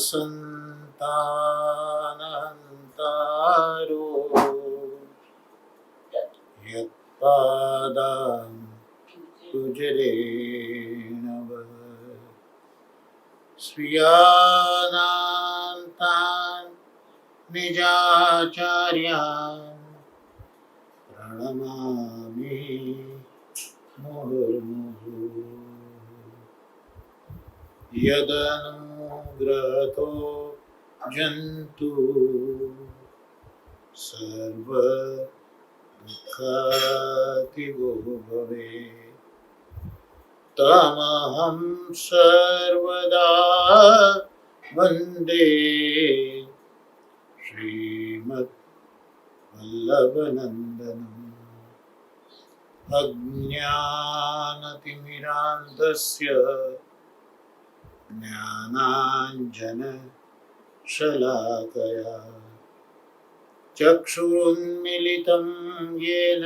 संतानहंतारो यत्पादां तुजरेणव स्वीयानान्तान् निजाचार्यान् प्रणमामि मुहुर्मुहुः। यदनुग्रहतो जन्तु सर्वदुःखातिगो भवेत् तमहं सर्वदा वन्दे श्रीमद्वल्लभनन्दनम्। अज्ञानतिमिरान्धस्य ज्ञानाञ्जनशलाकया चक्षुरुन्मीलितं येन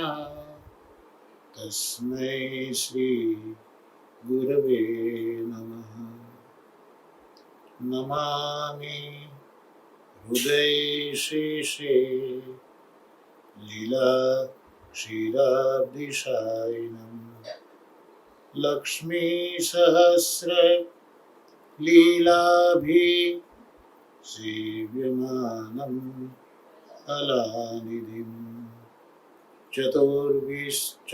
तस्मै श्रीगुरवे नमः। नमामि हृदये शेषे लीला क्षीराब्धिशायिनम् लक्ष्मीसहस्र लीलाभिसेव्यमानं कलानिधिं चतुर्भिश्च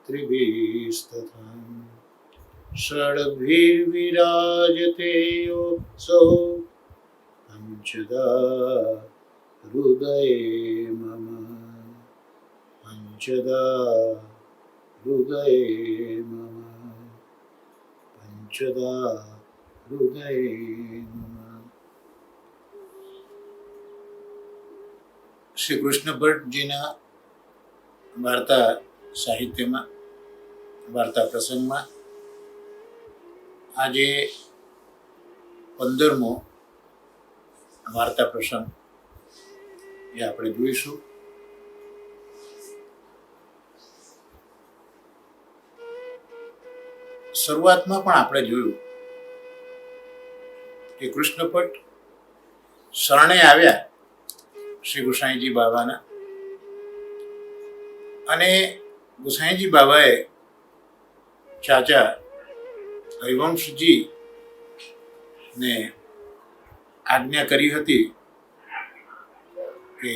त्रिभिस्तथा षड्भिर्विराजते योत्सव पञ्चदा हृदये मम पञ्चदा हृदये मम पञ्चदा हृदये मम। શ્રી કૃષ્ણ ભટ્ટજીના વાર્તા સાહિત્યમાં વાર્તા પ્રસંગમાં આજે 15મો વાર્તા પ્રસંગ એ આપણે જોઈશું। શરૂઆતમાં પણ આપણે જોયું કે કૃષ્ણ ભટ્ટ શરણે આવ્યા શ્રી ગુસાઈજી બાબાના, અને ગુસાઈજી બાબાએ ચાચા હરિવંશજી ને આજ્ઞા કરી હતી કે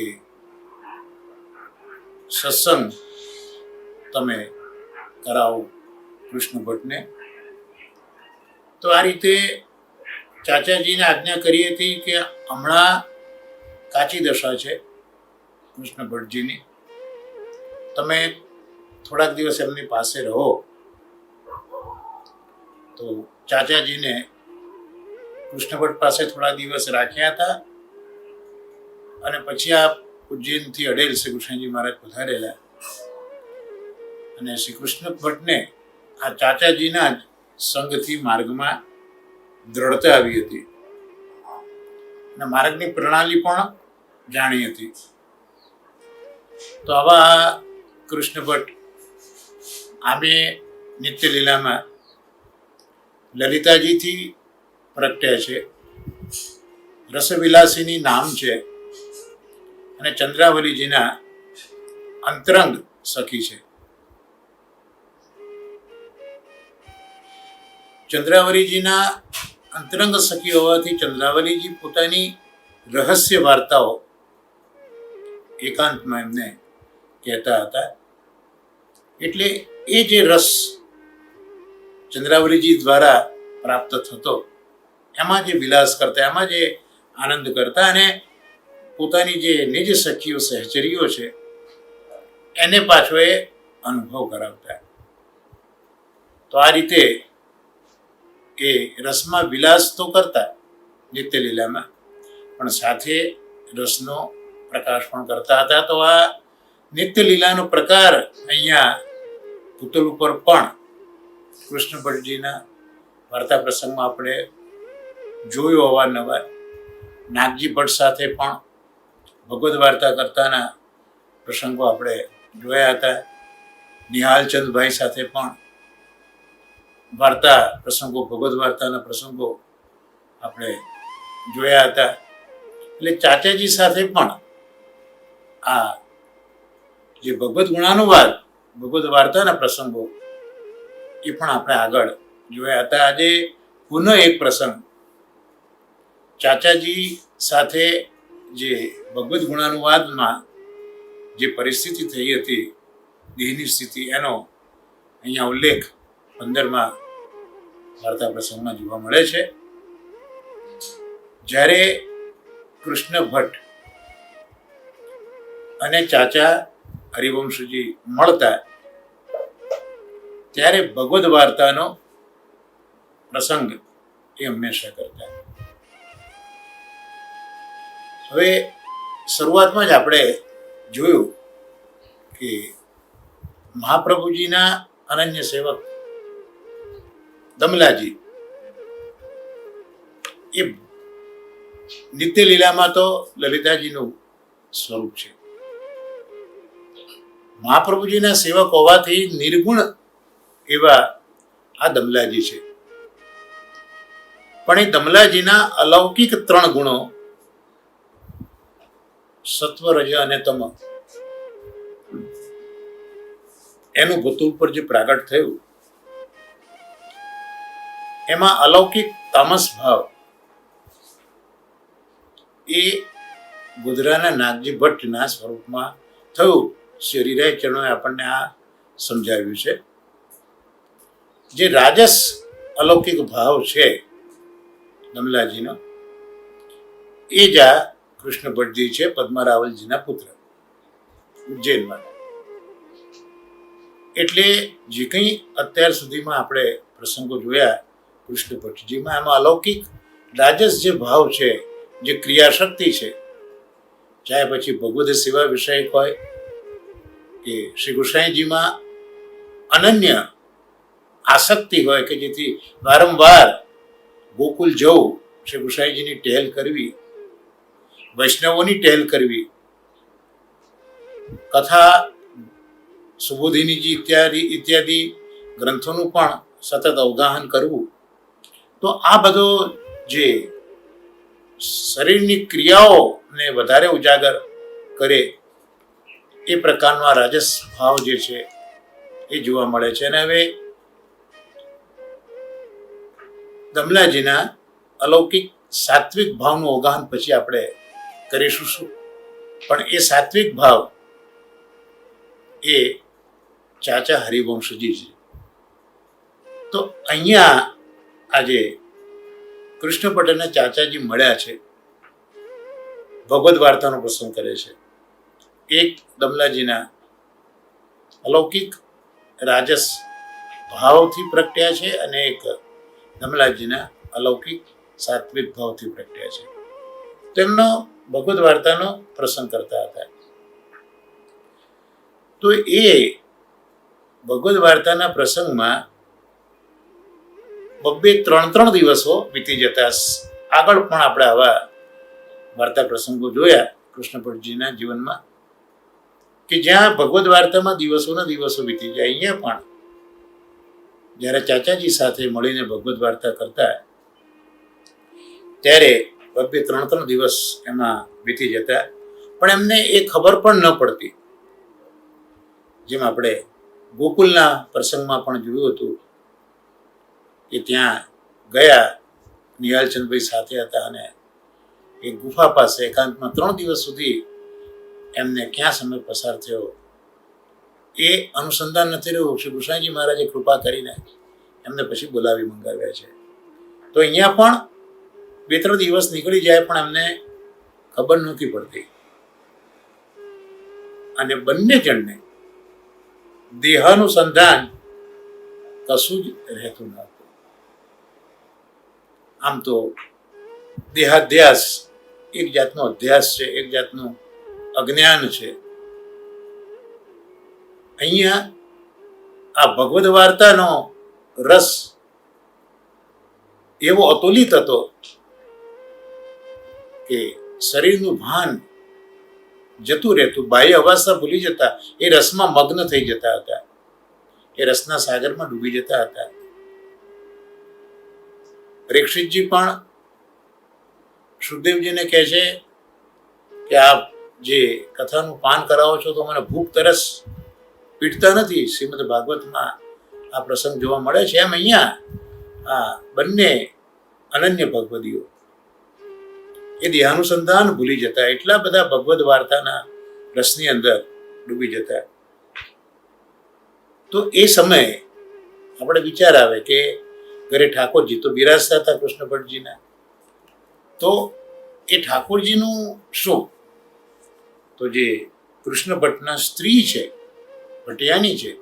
સત્સંગ તમે કરાવો કૃષ્ણ ભટ્ટને। તો આ રીતે ચાચાજીને આજ્ઞા કરી હતી કે હમણાં કાચી દશા છે કૃષ્ણ ભટ્ટજીની, તમે થોડાક દિવસ એમની પાસે રહો। તો ચાચાજીને કૃષ્ણ ભટ્ટ પાસે થોડા દિવસ રાખ્યા હતા, અને પછી આ ઉજ્જૈનથી અડેલ શ્રી કૃષ્ણજી મહારાજ પધારેલા, અને શ્રી કૃષ્ણ ભટ્ટને આ ચાચાજીના જ સંગથી માર્ગમાં દ્રઢતા આવી હતી, અને માર્ગની પ્રણાલી પણ જાણી હતી। તો આવા કૃષ્ણ ભટ્ટ આમે નિત્ય લીલામાં લલિતાજીથી પ્રગટ્યા છે, રસવિલાસીની નામ છે, અને ચંદ્રાવલીજીના અંતરંગ સખી છે। ચંદ્રાવલીજીના અંતરંગ સખી હોવાથી ચંદ્રાવલીજી પોતાની રહસ્ય વાર્તાઓ એકાંતમાં એમને કહેતા હતા, એટલે એ જે રસ ચંદ્રાવલીજી દ્વારા પ્રાપ્ત થતો એમાં જે વિલાસ કરતા, એમાં જે આનંદ કરતા, અને પોતાની જે નિજ સખીઓ સહચરીઓ છે એને પાછો એ અનુભવ કરાવતા। તો આ રીતે એ રસમાં વિલાસ તો કરતા નિત્ય લીલામાં, પણ સાથે રસનો પ્રકાશ પણ કરતા હતા। તો આ નિત્ય લીલાનો પ્રકાર અહીંયા પુતલ ઉપર પણ કૃષ્ણ ભટ્ટજીના વાર્તા પ્રસંગમાં આપણે જોયો અવારનવાર। નાગજી ભટ્ટ સાથે પણ ભગવદ્ વાર્તા કરતાના પ્રસંગો આપણે જોયા હતા। નિહાલચંદભાઈ સાથે પણ વાર્તા પ્રસંગો, ભગવદ્ વાર્તાના પ્રસંગો આપણે જોયા હતા. એટલે ચાચાજી સાથે પણ આ જે ભગવદ્ ગુણાનુવાદ, ભગવદ્ વાર્તાના પ્રસંગો એ પણ આપણે આગળ જોયા હતા. આજે પુનઃ એક પ્રસંગ ચાચાજી સાથે જે ભગવદ્ ગુણાનુવાદમાં જે પરિસ્થિતિ થઈ હતી, દેહની સ્થિતિ, એનો અહીંયા ઉલ્લેખ 15મા વાર્તા પ્રસંગમાં જોવા મળે છે. જ્યારે કૃષ્ણ ભટ્ટ અને ચાચા હરિવંશજી મળતા ત્યારે ભગવદ્ વાર્તાનો પ્રસંગ એ હંમેશા કરતા. હવે શરૂઆતમાં જ આપણે જોયું કે મહાપ્રભુજીના અનન્ય સેવક દમલાજી એ નિત્ય લીલામાં તો લલિતાજીનું સ્વરૂપ છે. મહાપ્રભુજીના સેવક હોવાથી નિર્ગુણ એવા આ દમલાજી છે. પણ એ દમલાજીના અલૌકિક 3 ગુણો સત્વ, રજ અને તમ એનું ભૂતલ પર જે પ્રાગટ થયું એમાં અલૌકિક તામસ ભાવ એ ગોધરાના નાગજી ભટ્ટના સ્વરૂપમાં થયું. શ્રી હરિરાય ચરણોએ આપણને આ સમજાવ્યું છે. જે રાજસ અલૌકિક ભાવ છે દમલાજીનો, એ જ આ કૃષ્ણ ભટ્ટજી છે, પદ્મરાવલજીના પુત્ર, ઉજ્જૈનમાં. એટલે જે કંઈ અત્યાર સુધીમાં આપણે પ્રસંગો જોયા કૃષ્ણ ભટ્ટજીમાં, એમાં અલૌકિક રાજસ જે ભાવ છે, જે ક્રિયાશક્તિ છે, ચાહે પછી ભગવદ સેવા વિષયક હોય કે શ્રી ગુસાઈજીમાં અનન્ય આસક્તિ હોય કે જેથી વારંવાર ગોકુલ જવું, શ્રી ગુસાઈજીની ટહેલ કરવી, વૈષ્ણવોની ટહેલ કરવી, કથા સુબોધિનીજી ઇત્યાદિ ગ્રંથોનું પણ સતત અવગાહન કરવું. તો આ બધો જે શરીરની ક્રિયાઓને વધારે ઉજાગર કરે એ પ્રકારનો આ રાજસ ભાવ જે છે એ જોવા મળે છે. અને હવે દમલાજીના અલૌકિક સાત્વિક ભાવનું અવગાહન પછી આપણે કરીશું શું, પણ એ સાત્વિક ભાવ એ ચાચા હરિવંશજી છે. તો અહીંયા આજે કૃષ્ણ ભટ્ટ અને ચાચાજી મળ્યા છે, ભગવદ્ વાર્તાનો પ્રસંગ કરે છે. એક દમલાજીના અલૌકિક રાજસ ભાવથી પ્રગટ્યા છે અને એક દમલાજીના અલૌકિક સાત્વિક ભાવથી પ્રગટ્યા છે. તેમનો ભગવદ્ વાર્તાનો પ્રસંગ કરતા હતા. તો એ ભગવદ્ વાર્તાના પ્રસંગમાં 2-3 દિવસો વીતી જતા. આગળ પણ આપણે આવા વાર્તા પ્રસંગો જોયા કૃષ્ણ ભટ્ટજીના જીવનમાં કે જ્યાં ભગવદ્ વાર્તામાં દિવસોના દિવસો વીતી જાય. અહીંયા પણ જ્યારે ચાચાજી સાથે મળીને ભગવદ્ વાર્તા કરતા ત્યારે 2-3 દિવસ એમાં વીતી જતા, પણ એમને એ ખબર પણ ન પડતી. જેમ આપણે ગોકુલના પ્રસંગમાં પણ જોયું હતું કે ત્યાં ગયા, નિહાલચંદભાઈ સાથે હતા અને એક ગુફા પાસે એકાંતમાં 3 દિવસ સુધી એમને ક્યાં સમય પસાર થયો એ અનુસંધાન નથી રહ્યું. શ્રી ગુસાઈજી મહારાજે કૃપા કરીને એમને પછી બોલાવી મંગાવ્યા છે. તો અહીંયા પણ 2-3 દિવસ નીકળી જાય પણ એમને ખબર નહોતી પડતી. અને બંને જણને દેહાનુસંધાન કશું જ રહેતું ન હતું. આમ તો દેહાધ્યાસ એક જાતનો અધ્યાસ છે, એક જાતનું અજ્ઞાન છે. અહીંયા આ ભગવદ્ વાર્તાનો રસ એવો અતુલિત હતો કે શરીરનું ભાન જતું રહેતું, બાહ્ય અવસ્થા ભૂલી જતા, એ રસમાં મગ્ન થઈ જતા હતા, એ રસના સાગરમાં ડૂબી જતા હતા. પરીક્ષિતજી પણ સુખદેવજીને કહે છે કે આપ જે કથાનું પાન કરાવો છો તો મને ભૂખ તરસ પીડતા નથી. શ્રીમદ ભાગવતમાં આ પ્રસંગ જોવા મળે છે. એમ અહીંયા આ બંને અનન્ય ભગવદીઓ એ દેહાનુસંધાન ભૂલી જતા, એટલા બધા ભગવદ વાર્તાના રસની અંદર ડૂબી જતા. તો એ સમયે આપણે વિચાર આવે કે ઘરે ઠાકોરજી તો બિરાજતા હતા કૃષ્ણ ભટ્ટજીના, તો એ ઠાકોરજીનું શું? તો જે કૃષ્ણ ભટ્ટના સ્ત્રી છે, ભટિયાની છે,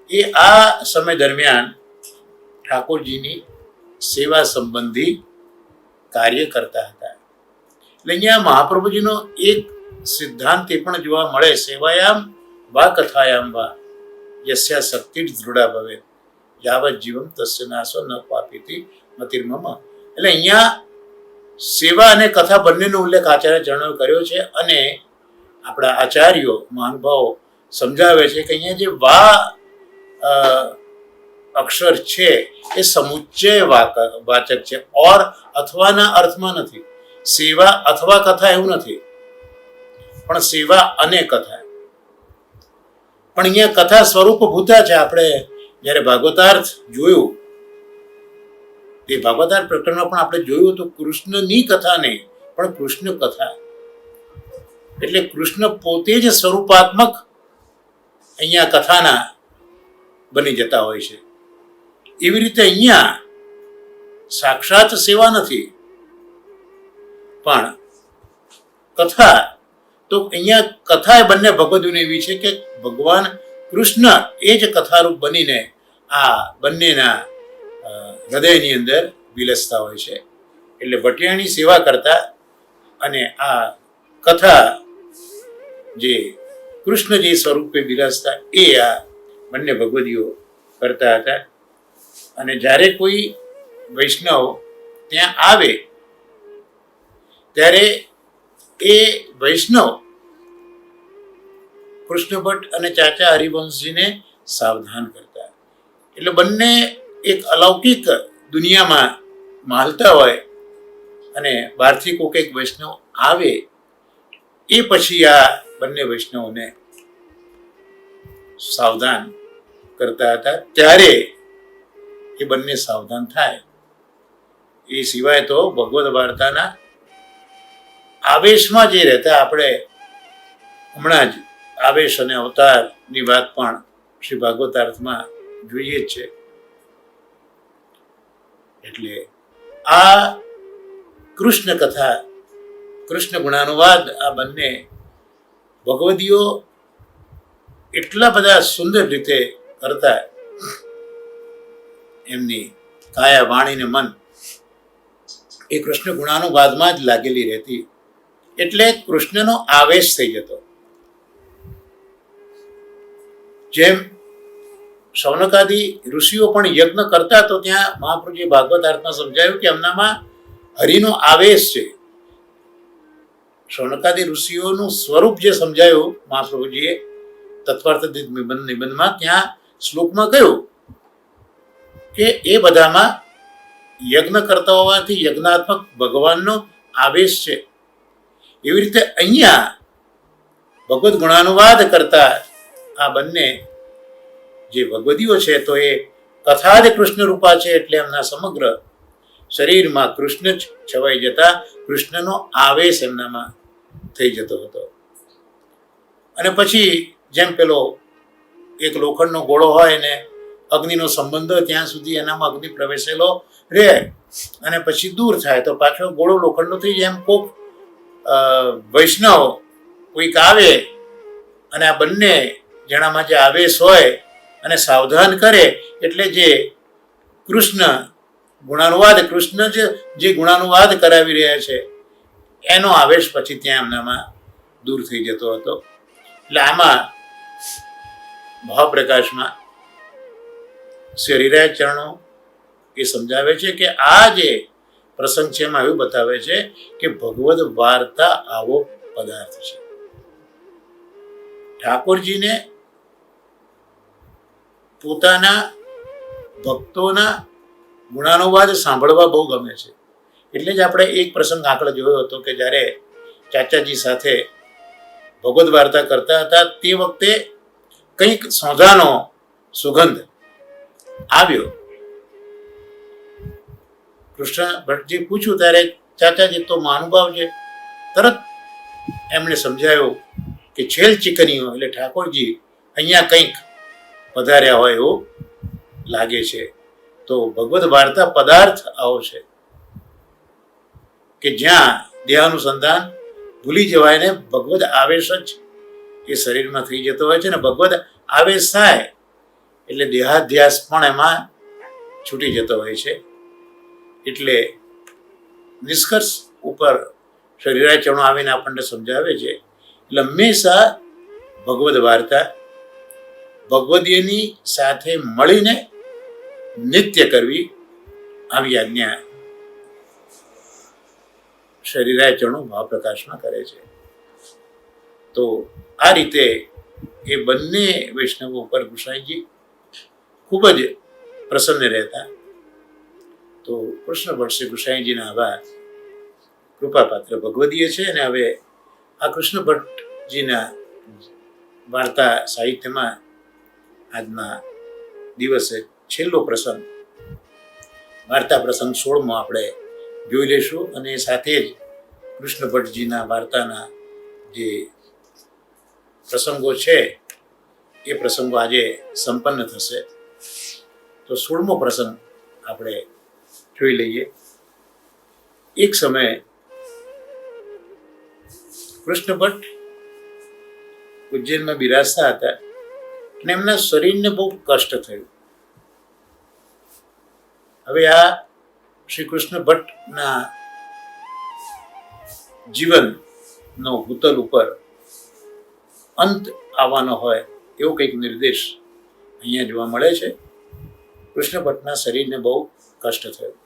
એ આ સમય દરમિયાન ઠાકોરજીની સેવા સંબંધી કાર્ય કરતા હતા. એટલે અહીંયા મહાપ્રભુજીનો એક સિદ્ધાંત એ પણ જોવા મળે, સેવાયામ વા કથાયામ વા યસ્યા શક્તિ દૃઢા ભવે યાવત જીવમ તસ્ય નાશો ન પાપીતી મતિર્મમ. એટલે અહીંયા સેવા અને કથા બંનેનો ઉલ્લેખ આચાર્ય ચરણોએ કર્યો છે. અને આપણા આચાર્યો મહાનુભાવો સમજાવે છે કે અહીંયા જે વા અક્ષર છે એ સમુચ્ચય વાચક છે, ઓર અથવાના અર્થમાં નથી. સેવા અથવા કથા એવું નથી, પણ સેવા અને કથા. પણ અહીંયા કથા સ્વરૂપભૂતા છે. આપણે જ્યારે ભાગવતાર્થ જોયું, તે ભાગવતાર્થ પ્રકરણમાં પણ આપણે જોયું તો કૃષ્ણની કથા નહીં, પણ કૃષ્ણ કથા. એટલે કૃષ્ણ પોતે જ સ્વરૂપાત્મક અહીંયા કથાના બની જતા હોય છે. એવી રીતે અહીંયા સાક્ષાત સેવા નથી, પણ કથા. તો અહીંયા કથા એ બંને ભગવદીઓની એવી છે કે ભગવાન કૃષ્ણ એ જ કથારૂપ બનીને આ બંનેના હૃદયની અંદર વિલસતા હોય છે. એટલે ભટિયાની સેવા કરતા અને આ કથા જે કૃષ્ણજી સ્વરૂપે બિરાજતા એ આ બંને ભગવદીઓ કરતા હતા. અને જ્યારે કોઈ વૈષ્ણવ ત્યાં આવે ત્યારે એ વૈષ્ણવ કૃષ્ણ ભટ્ટ અને ચાચા હરિવંશજીને સાવધાન કરતા. એટલે બંને એક અલૌકિક દુનિયામાં માલતા હોય અને બહારથી કોઈક એક વૈષ્ણવ આવે એ પછી આ બંને વૈષ્ણવને સાવધાન કરતા હતા. ત્યારે એ બંને સાવધાન થાય. એ સિવાય તો ભગવદ વાર્તાના આવેશમાં જે રહેતા, આપણે હમણાં જ આવેશ અને અવતારની વાત પણ શ્રી ભાગવતાર્થમાં જોઈએ જ છે. એટલે આ કૃષ્ણ કથા, કૃષ્ણ ગુણાનુવાદ, આ બંને ભગવદીઓ એટલા બધા સુંદર રીતે કરતા, એમની કાયા વાણી ને મન એ કૃષ્ણ ગુણાનુવાદમાં જ લાગેલી રહેતી. એટલે કૃષ્ણનો આવેશ થઈ જતો. જેમ શૌનકાદી ઋષિઓ પણ યજ્ઞ કરતા, તો ત્યાં મહાપ્રભુજીએ ભાગવતાર્થમાં સમજાયું કે એમનામાં હરિનો આવેશ છે. શૌનકાદી ઋષિઓનું સ્વરૂપ જે સમજાયું મહાપ્રભુજીએ તત્વાર્થ નિબંધમાં, ત્યાં શ્લોકમાં કહ્યું કે એ બધામાં યજ્ઞ કરતા હોવાથી યજ્ઞાત્મક ભગવાનનો આવેશ છે. એવી રીતે અહીંયા ભગવદ ગુણાનુવાદ કરતા આ બંને જે ભગવદીઓ છે, તો એ કથા જ કૃષ્ણ રૂપા છે. એટલે એમના સમગ્ર શરીરમાં કૃષ્ણ જ છવાઈ જતા, કૃષ્ણનો આવેશ એમનામાં થઈ જતો હતો. અને પછી જેમ પેલો એક લોખંડનો ગોળો હોય ને અગ્નિનો સંબંધ હોય, ત્યાં સુધી એનામાં અગ્નિ પ્રવેશેલો રહે અને પછી દૂર થાય તો પાછો ગોળો લોખંડનો થઈ જાય. એમ કોક વૈષ્ણવ કોઈક આવે અને આ બંને જણામાં જે આવેશ હોય અને સાવધાન કરે, એટલે જે કૃષ્ણ ગુણાનુવાદ, કૃષ્ણ જે ગુણાનુવાદ કરાવી રહ્યા છે એનો આવેશ પછી ત્યાં એમનામાં દૂર થઈ જતો હતો. એટલે આમાં ભાવપ્રકાશમાં શ્રી હરિરાય ચરણો એ સમજાવે છે કે આ જે પ્રસંગ છે એમાં એવું બતાવે છે કે ભગવદ વાર્તા આવો પદાર્થ છે. ઠાકોરજીને પોતાના ભક્તોના ગુણાનુવાદ સાંભળવા બહુ ગમે છે. એટલે જ આપણે એક પ્રસંગ આગળ જોયો હતો કે જ્યારે ચાચાજી સાથે ભગવદ્ વાર્તા કરતા હતા તે વખતે કંઈક સોંધાનો સુગંધ આવ્યો. કૃષ્ણ ભટ્ટજી પૂછ્યું ત્યારે ચાચાજી તો મહાનુભાવ છે, તરત એમણે સમજાયું કે છેલ ચિકનીઓ એટલે ઠાકોરજી અહીંયા કંઈક પધાર્યા હોય એવું લાગે છે. તો ભગવદ્ વાર્તા પદાર્થ આવો છે કે જ્યાં દેહાનુસંધાન ભૂલી જવાય ને ભગવદ્ આવેશ જ એ શરીરમાં થઈ જતો હોય છે ને ભગવદ્ આવેશ થાય એટલે દેહાધ્યાસ પણ એમાં છૂટી જતો હોય છે. એટલે નિષ્કર્ષ ઉપર શરીરાચરણો આવીને આપણને સમજાવે છે એટલે હંમેશા ભગવદ્ વાર્તા ભગવદીયની સાથે મળીને નિત્ય કરવી આવી આજ્ઞા શરીરાચરણો ભાવપ્રકાશમાં કરે છે. તો આ રીતે એ બંને વૈષ્ણવો ઉપર ગુસાઈજી ખૂબ જ પ્રસન્ન રહેતા. તો કૃષ્ણ ભટ્ટ શ્રી ગુસાઈજીના આવા કૃપાપાત્ર ભગવદીય છે. અને હવે આ કૃષ્ણ ભટ્ટજીના વાર્તા સાહિત્યમાં આજના દિવસે છેલ્લો પ્રસંગ વાર્તા પ્રસંગ 16 આપણે જોઈ લઈશું. અને સાથે જ કૃષ્ણ ભટ્ટજીના વાર્તાના જે પ્રસંગો છે એ પ્રસંગો આજે સંપન્ન થશે. તો 16મો પ્રસંગ આપણે જોઈ લઈએ. એક સમયે કૃષ્ણ ભટ્ટ ઉજ્જૈનમાં બિરાજતા હતા અને એમના શરીરને બહુ કષ્ટ થયું. હવે આ શ્રી કૃષ્ણ ભટ્ટના જીવનનો ભૂતલ ઉપર અંત આવવાનો હોય એવો કંઈક નિર્દેશ અહીંયા જોવા મળે છે. કૃષ્ણ ભટ્ટના શરીરને બહુ કષ્ટ થયું.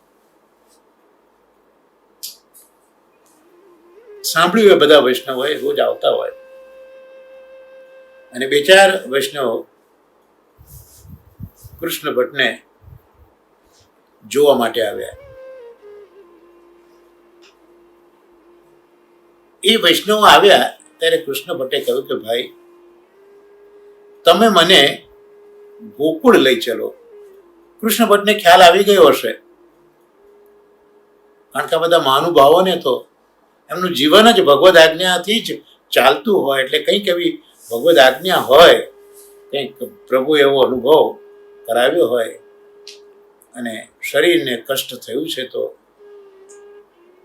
સાંભળ્યું એ બધા વૈષ્ણવોએ રોજ આવતા હોય અને 2-4 વૈષ્ણવો કૃષ્ણ ભટ્ટને જોવા માટે આવ્યા. એ વૈષ્ણવો આવ્યા ત્યારે કૃષ્ણ ભટ્ટે કહ્યું કે ભાઈ તમે મને ગોકુળ લઈ ચલો. કૃષ્ણ ભટ્ટને ખ્યાલ આવી ગયો હશે કારણ કે આ બધા મહાનુભાવોને તો એમનું જીવન જ ભગવદ આજ્ઞાથી જ ચાલતું હોય એટલે કંઈક એવી ભગવદ આજ્ઞા હોય, કંઈક પ્રભુ એવો અનુભવ કરાવ્યો હોય અને શરીરને કષ્ટ થયું છે તો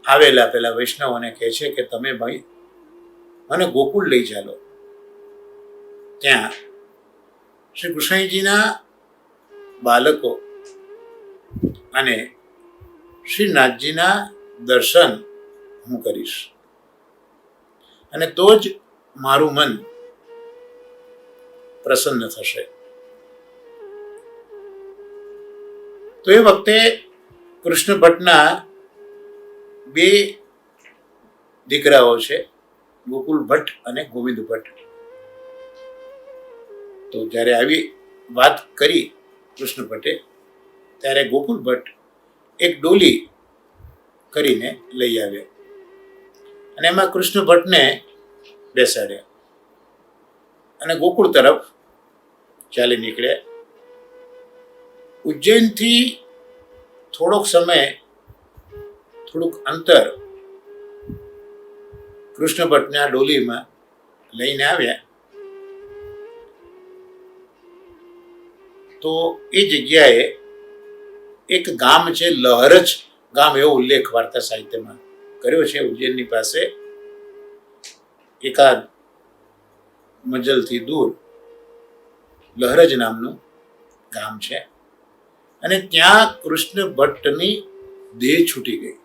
આવેલા પેલા વૈષ્ણવોને કહે છે કે તમે ભાઈ મને ગોકુળ લઈ ચાલો. ત્યાં શ્રી કૃષ્ણજીના બાળકો અને શ્રીનાથજીના દર્શન હું કરીશ અને તો જ મારું મન પ્રસન્ન થશે. તો એ વખતે કૃષ્ણ ભટ્ટના 2 દીકરાઓ છે, ગોકુલ ભટ્ટ અને ગોવિંદ ભટ્ટ. તો જ્યારે આવી વાત કરી કૃષ્ણ ભટ્ટે ત્યારે ગોકુલ ભટ્ટ એક ડોલી કરીને લઈ આવ્યા અને એમાં કૃષ્ણ ભટ્ટને બેસાડ્યા અને ગોકુળ તરફ ચાલી નીકળ્યા. ઉજ્જૈનથી થોડોક સમય થોડુંક અંતર કૃષ્ણ ભટ્ટને આ ડોલીમાં લઈને આવ્યા. તો એ જગ્યાએ એક ગામ છે, લહરજ ગામ, એવો ઉલ્લેખ વાર્તા સાહિત્યમાં કર્યો છે. ઉજ્જૈનની પાસે એકાદ મજલથી દૂર લહરજ નામનું ગામ છે અને ત્યાં કૃષ્ણ ભટ્ટની દેહ છૂટી ગઈ.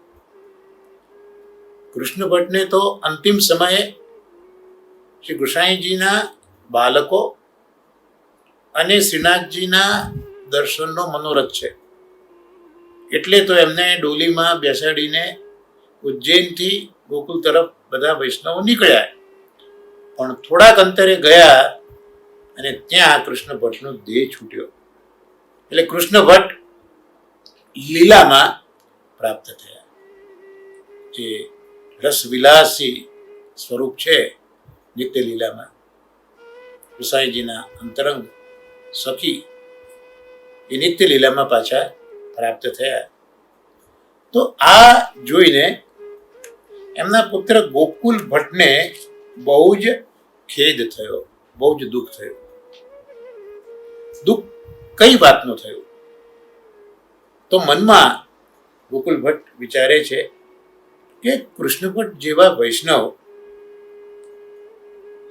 કૃષ્ણ ભટ્ટને તો અંતિમ સમયે શ્રી ગુસાઈજીના બાળકો અને શ્રીનાથજીના દર્શનનો મનોરથ છે એટલે તો એમને ડોલીમાં બેસાડીને ઉજ્જૈનથી ગોકુલ તરફ બધા વૈષ્ણવો નીકળ્યા. પણ થોડાક અંતરે ગયા અને ત્યાં કૃષ્ણ ભટ્ટનો દેહ છૂટ્યો. એટલે કૃષ્ણ ભટ્ટ લીલામાં પ્રાપ્ત થયા. જે રસવિલાસી સ્વરૂપ છે નિત્ય લીલામાં, ગુસાઈજીના અંતરંગ સખી એ નિત્ય લીલામાં પાછા પ્રાપ્ત થયા. તો આ જોઈને એમના પુત્ર ગોકુલ ભટ્ટને બહુ જ ખેદ થયો, બહુ જ દુઃખ થયું. દુઃખ કઈ વાતનું થયું? તો મનમાં ગોકુલ ભટ્ટ વિચારે છે કે કૃષ્ણ ભટ્ટ જેવા વૈષ્ણવ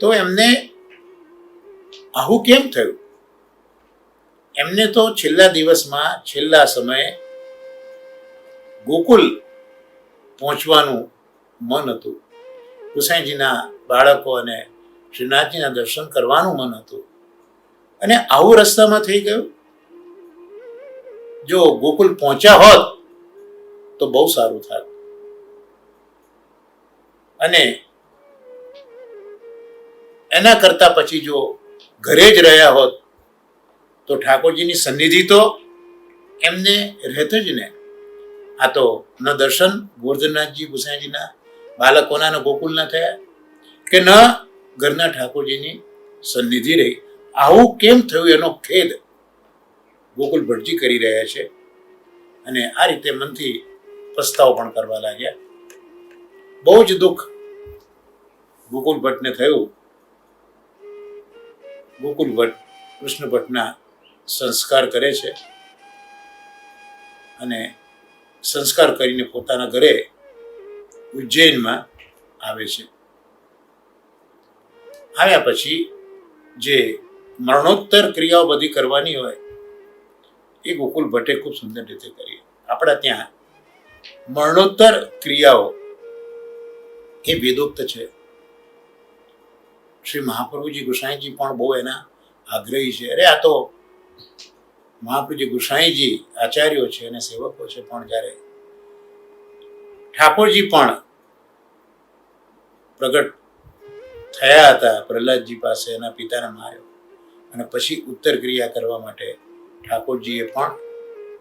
તો એમને આવું કેમ થયું? એમને તો છેલ્લા દિવસમાં, છેલ્લા સમયે ગોકુલ પહોંચવાનું મન હતું, ગુસાઈજીના બાળકો અને શ્રીનાથજીના દર્શન કરવાનું મન હતું, અને આવું રસ્તામાં થઈ ગયું. જો ગોકુલ પહોંચ્યા હોત તો બહુ સારું થાત, અને એના કરતા પછી જો ઘરે જ રહ્યા હોત તો ઠાકોરજીની સન્નિધિ તો એમને રહેત જ ને. આ તો ન દર્શન ગોવર્ધનનાથજી ગુસાઈજીના બાળકોના ન ગોકુલના થયા, કે ન ઘરના ઠાકોરજીની સન્નિધિ રહી. આવું કેમ થયું એનો ખેદ ગોકુલ ભટ્ટજી કરી રહ્યા છે, અને આ રીતે મનથી પસ્તાવો પણ કરવા લાગ્યા. બહુ જ દુઃખ ગોકુલ ભટ્ટને થયું. ગોકુલ ભટ્ટ કૃષ્ણ ભટ્ટના સંસ્કાર કરે છે, અને સંસ્કાર કરીને પોતાના ઘરે ઉજ્જૈનમાં આવે છે. આવ્યા પછી જે મરણોત્તર ક્રિયાઓ બધી કરવાની હોય એ ગોકુલ ભટ્ટે ખૂબ સુંદર રીતે કરી. આપણા ત્યાં મરણોત્તર ક્રિયાઓ એ વેદોક્ત છે. શ્રી મહાપ્રભુજી ગુસાઈજી પણ બહુ એના આગ્રહી છે. અરે આ તો મહાપ્રભુજી ગુસાઈજી આચાર્યો છે અને સેવકો છે, પણ જ્યારે ઠાકોરજી પણ પ્રગટ થયા હતા પ્રહલાદજી પાસે, એના પિતાને માર્યો, અને પછી ઉત્તર ક્રિયા કરવા માટે ઠાકોરજીએ પણ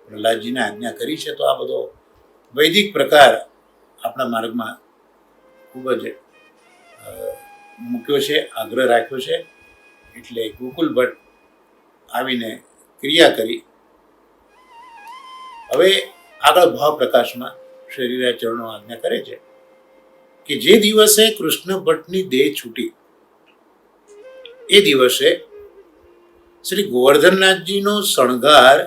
પ્રહલાદજીને આજ્ઞા કરી છે. તો આ બધો વૈદિક પ્રકાર આપણા માર્ગમાં ખૂબ જ મૂક્યો છે, આગ્રહ રાખ્યો છે. એટલે ગોકુલ ભટ્ટ આવીને ક્રિયા કરી. હવે આગળ ભાવ પ્રકાશમાં શ્રીરાજ ચરણો આજ્ઞા કરે છે કે જે દિવસે કૃષ્ણ ભટ્ટની દેહ છૂટી એ દિવસે શ્રી ગોવર્ધનનાથજીનો શણગાર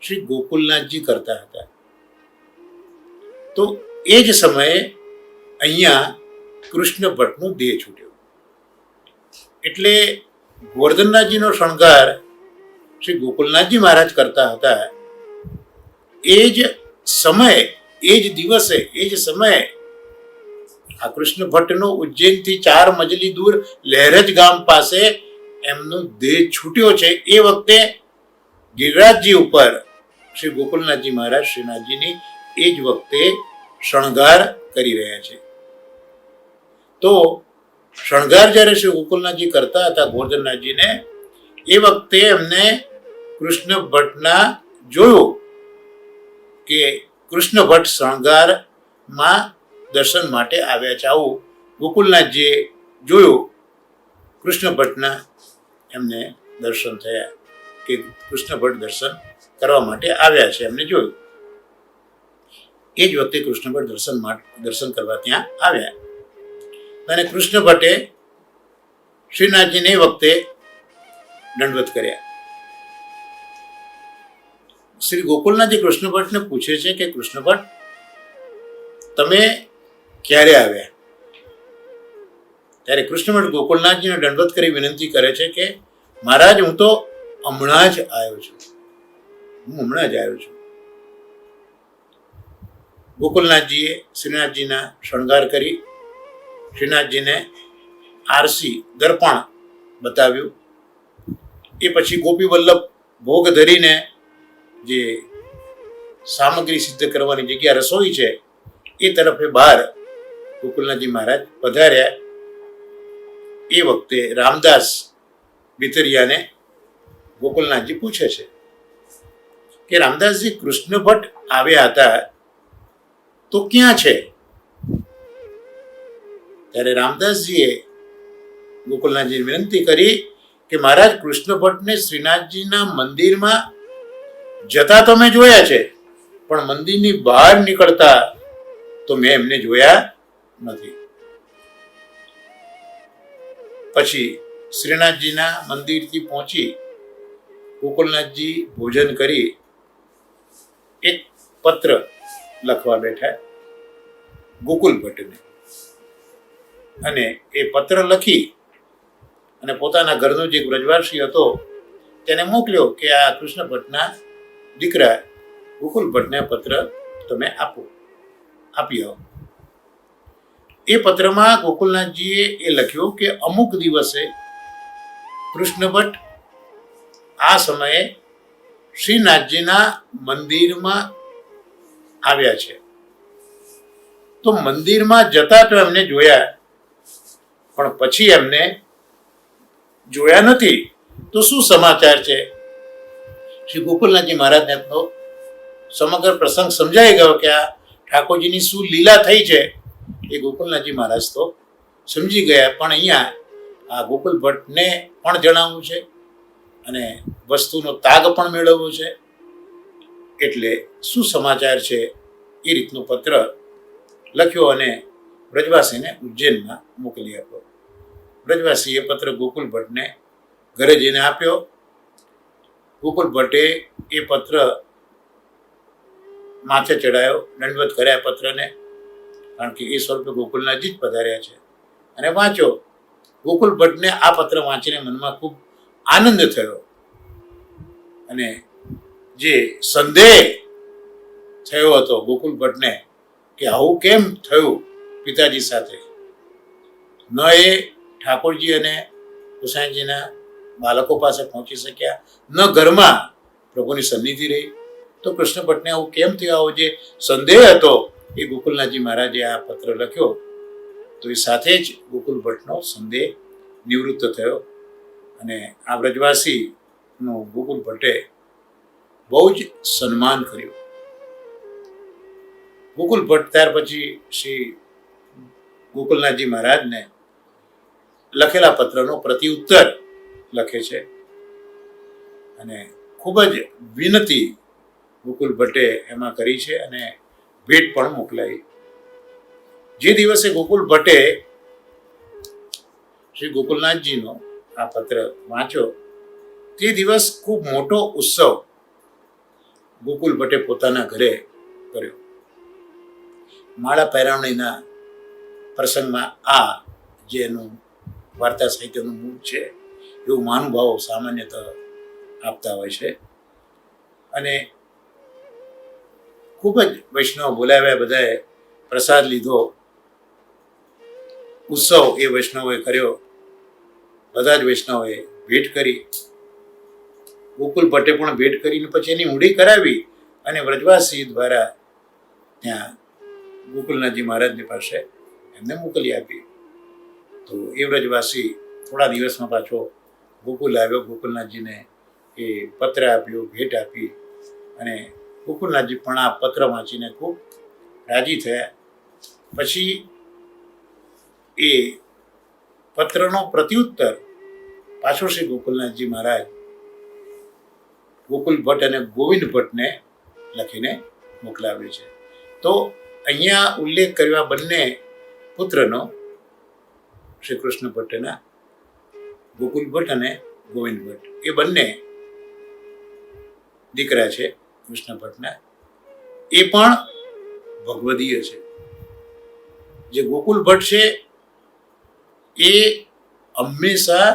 શ્રી ગોકુલનાથજી કરતા હતા. તો એ જ સમયે અહીંયા કૃષ્ણ ભટ્ટનો દેહ છૂટ્યો. એટલે ગોવર્ધનનાથજીનો શણગાર શ્રી ગોકુલનાથજી મહારાજ કરતા હતા. એ જ સમયે, એ જ દિવસે, એ જ સમયે આ કૃષ્ણ ભટ્ટનો ઉજ્જૈનથી 4 મજલી દૂર લહેરજ ગામ પાસે એમનો દેહ છૂટ્યો છે. એ વખતે ગિરિરાજજી ઉપર શ્રી ગોકુલનાથજી મહારાજ શ્રીનાથજીની એ જ વખતે શણગાર કરી રહ્યા છે. તો શણગાર જ્યારે શ્રી ગોકુલનાથજી કરતા હતા ગોવર્ધનનાથજીને, એ વખતે એમને કૃષ્ણ ભટ્ટના જોયું કે કૃષ્ણ ભટ્ટ શણગારમાં દર્શન માટે આવ્યા છે. આવું ગોકુલનાથજીએ જોયું. કૃષ્ણ ભટ્ટના એમને દર્શન થયા કે કૃષ્ણ ભટ્ટ દર્શન કરવા માટે આવ્યા છે, એમને જોયું. એ જ વખતે કૃષ્ણ ભટ્ટ દર્શન કરવા ત્યાં આવ્યા, અને કૃષ્ણ ભટ્ટે શ્રીનાથજીને એ વખતે દંડવત કર્યા. શ્રી ગોકુલનાથજી કૃષ્ણ ભટ્ટને પૂછે છે કે કૃષ્ણ ભટ્ટ, તમે ક્યારે આવ્યા? ત્યારે કૃષ્ણ ભટ્ટ ગોકુલનાથજીને દંડવત કરી વિનંતી કરે છે કે મહારાજ, હું તો હમણાં જ આવ્યો છું, હું હમણાં જ આવ્યો છું. ગોકુલનાથજીએ શ્રીનાથજીના શણગાર કરી શ્રીનાથજીને આરસી દર્પણ બતાવ્યું. એ પછી ગોપી વલ્લભ ભોગ ધરીને જે સામગ્રી સિદ્ધ કરવાની જગ્યા રસોઈ છે એ તરફે બહાર ગોકુલનાથજી મહારાજ પધાર્યા. એ વખતે રામદાસ ભીતરિયાને ગોકુલનાથજી પૂછે છે કે રામદાસજી કૃષ્ણ ભટ્ટ આવ્યા હતા તો ક્યાં છે? ત્યારે રામદાસજીએ ગોકુલનાથજીને વિનંતી કરી કે મહારાજ કૃષ્ણ ભટ્ટને શ્રીનાથજીના મંદિરમાં જતા તો મેં જોયા છે, પણ મંદિરની બહાર નીકળતા તો મેં એમને જોયા નથી. પછી શ્રીનાથજીના મંદિરથી પહોંચી ગોકુલનાથજી ભોજન કરી એક પત્ર લખવા બેઠા ગોકુલ ભટ્ટને, અને એ પત્ર લખી અને પોતાના ઘરનો જે વ્રજવાસી હતો તેને મોકલ્યો કે આ કૃષ્ણ ભટ્ટના દીકરા ગોકુલ ભટ્ટને પત્ર તમે આપી આવો. એ પત્રમાં ગોકુલનાથજીએ એ લખ્યું કે અમુક દિવસે કૃષ્ણ ભટ્ટ આ સમયે શ્રીનાથજીના મંદિરમાં આવ્યા છે. તો મંદિરમાં જતા તો એમને જોયા, પણ પછી એમને જોયા નથી. તો શું સમાચાર છે? શ્રી ગોકુલનાથજી મહારાજને તો સમગ્ર પ્રસંગ સમજાઈ ગયો કે આ ઠાકોરજીની શું લીલા થઈ છે એ ગોકુલનાથજી મહારાજ તો સમજી ગયા. પણ અહીંયા આ ગોકુલ ભટ્ટને પણ જણાવવું છે અને વસ્તુનો તાગ પણ મેળવવો છે. એટલે શું સમાચાર છે એ રીતનો પત્ર લખ્યો અને વ્રજવાસીને ઉજ્જૈનમાં મોકલી આપ્યો. વ્રજવાસીએ પત્ર ગોકુલ ભટ્ટને ઘરે જઈને આપ્યો. ગોકુલ ભટ્ટે એ પત્ર માથે ચડાયો, દંડવત કર્યા પત્રને, કારણ કે એ સ્વરૂપે ગોકુલનાથજી જ પધાર્યા છે, અને વાંચ્યો. ગોકુલ ભટ્ટને આ પત્ર વાંચીને મનમાં ખૂબ આનંદ થયો, અને જે સંદેહ થયો હતો ગોકુલ ભટ્ટને કે આવું કેમ થયું પિતાજી સાથે, ન એ ઠાકોરજી અને ગુસાઈજીના બાળકો પાસે પહોંચી શક્યા, ન ઘરમાં પ્રભુની સન્નિધિ રહી, તો કૃષ્ણ ભટ્ટને આવું કેમ થયું? આવો જે સંદેહ હતો એ ગોકુલનાથજી મહારાજે આ પત્ર લખ્યો, તો એ સાથે જ ગોકુલ ભટ્ટનો સંદેહ નિવૃત્ત થયો. અને આ વ્રજવાસીનું ગોકુલ ભટ્ટે બહુ જ સન્માન કર્યું. ગોકુલ ભટ્ટ ત્યાર પછી શ્રી ગોકુલનાથજી મહારાજને લખેલા પત્રનો પ્રત્યુત્તર લખે છે, અને ખૂબ જ વિનતી ગોકુલ ભટ્ટે એમાં કરી છે, અને ભેટ પણ મોકલાઈ. જે દિવસે ગોકુલ ભટ્ટે શ્રી ગોકુલનાથજીનો આ પત્ર વાંચ્યો, તે દિવસ ખૂબ મોટો ઉત્સવ ગોકુલ ભટ્ટે પોતાના ઘરે કર્યો. માળા પહેરાવણીના પ્રસંગમાં આ જે એનું વાર્તા સાહિત્યનું મૂળ છે એવું મહાનુભાવો સામાન્યતઃ આપતા હોય છે. અને ખૂબ જ વૈષ્ણવ બોલાવ્યા, બધાએ પ્રસાદ લીધો, ઉત્સવ એ વૈષ્ણવોએ કર્યો. બધા જ વૈષ્ણવોએ ભેટ કરી, ગોકુલ ભટ્ટે પણ ભેટ કરીને પછી એની ઊંડી કરાવી અને વ્રજવાસી દ્વારા ત્યાં ગોકુલનાથજી મહારાજની પાસે એમને મોકલી આપી. તો એ વ્રજવાસી થોડા દિવસમાં પાછો ગોકુલ આવ્યો, ગોકુલનાથજીને એ પત્ર આપ્યો, ભેટ આપી, અને ગોકુલનાથજી પણ આ પત્ર વાંચીને ખૂબ રાજી થયા. પછી એ પત્રનો પ્રત્યુત્તર પાછો શ્રી ગોકુલનાથજી મહારાજ ગોકુલ ભટ્ટ અને ગોવિંદ ભટ્ટને લખીને મોકલાવે છે. તો અહીંયા ઉલ્લેખ કર્યા બંને પુત્રનો, શ્રી કૃષ્ણ ભટ્ટના ગોકુલ ભટ્ટ અને ગોવિંદ ભટ્ટ, એ બંને દીકરા છે કૃષ્ણ ભટ્ટના. એ પણ ભગવદીય છે. જે ગોકુલ ભટ્ટ છે એ હંમેશા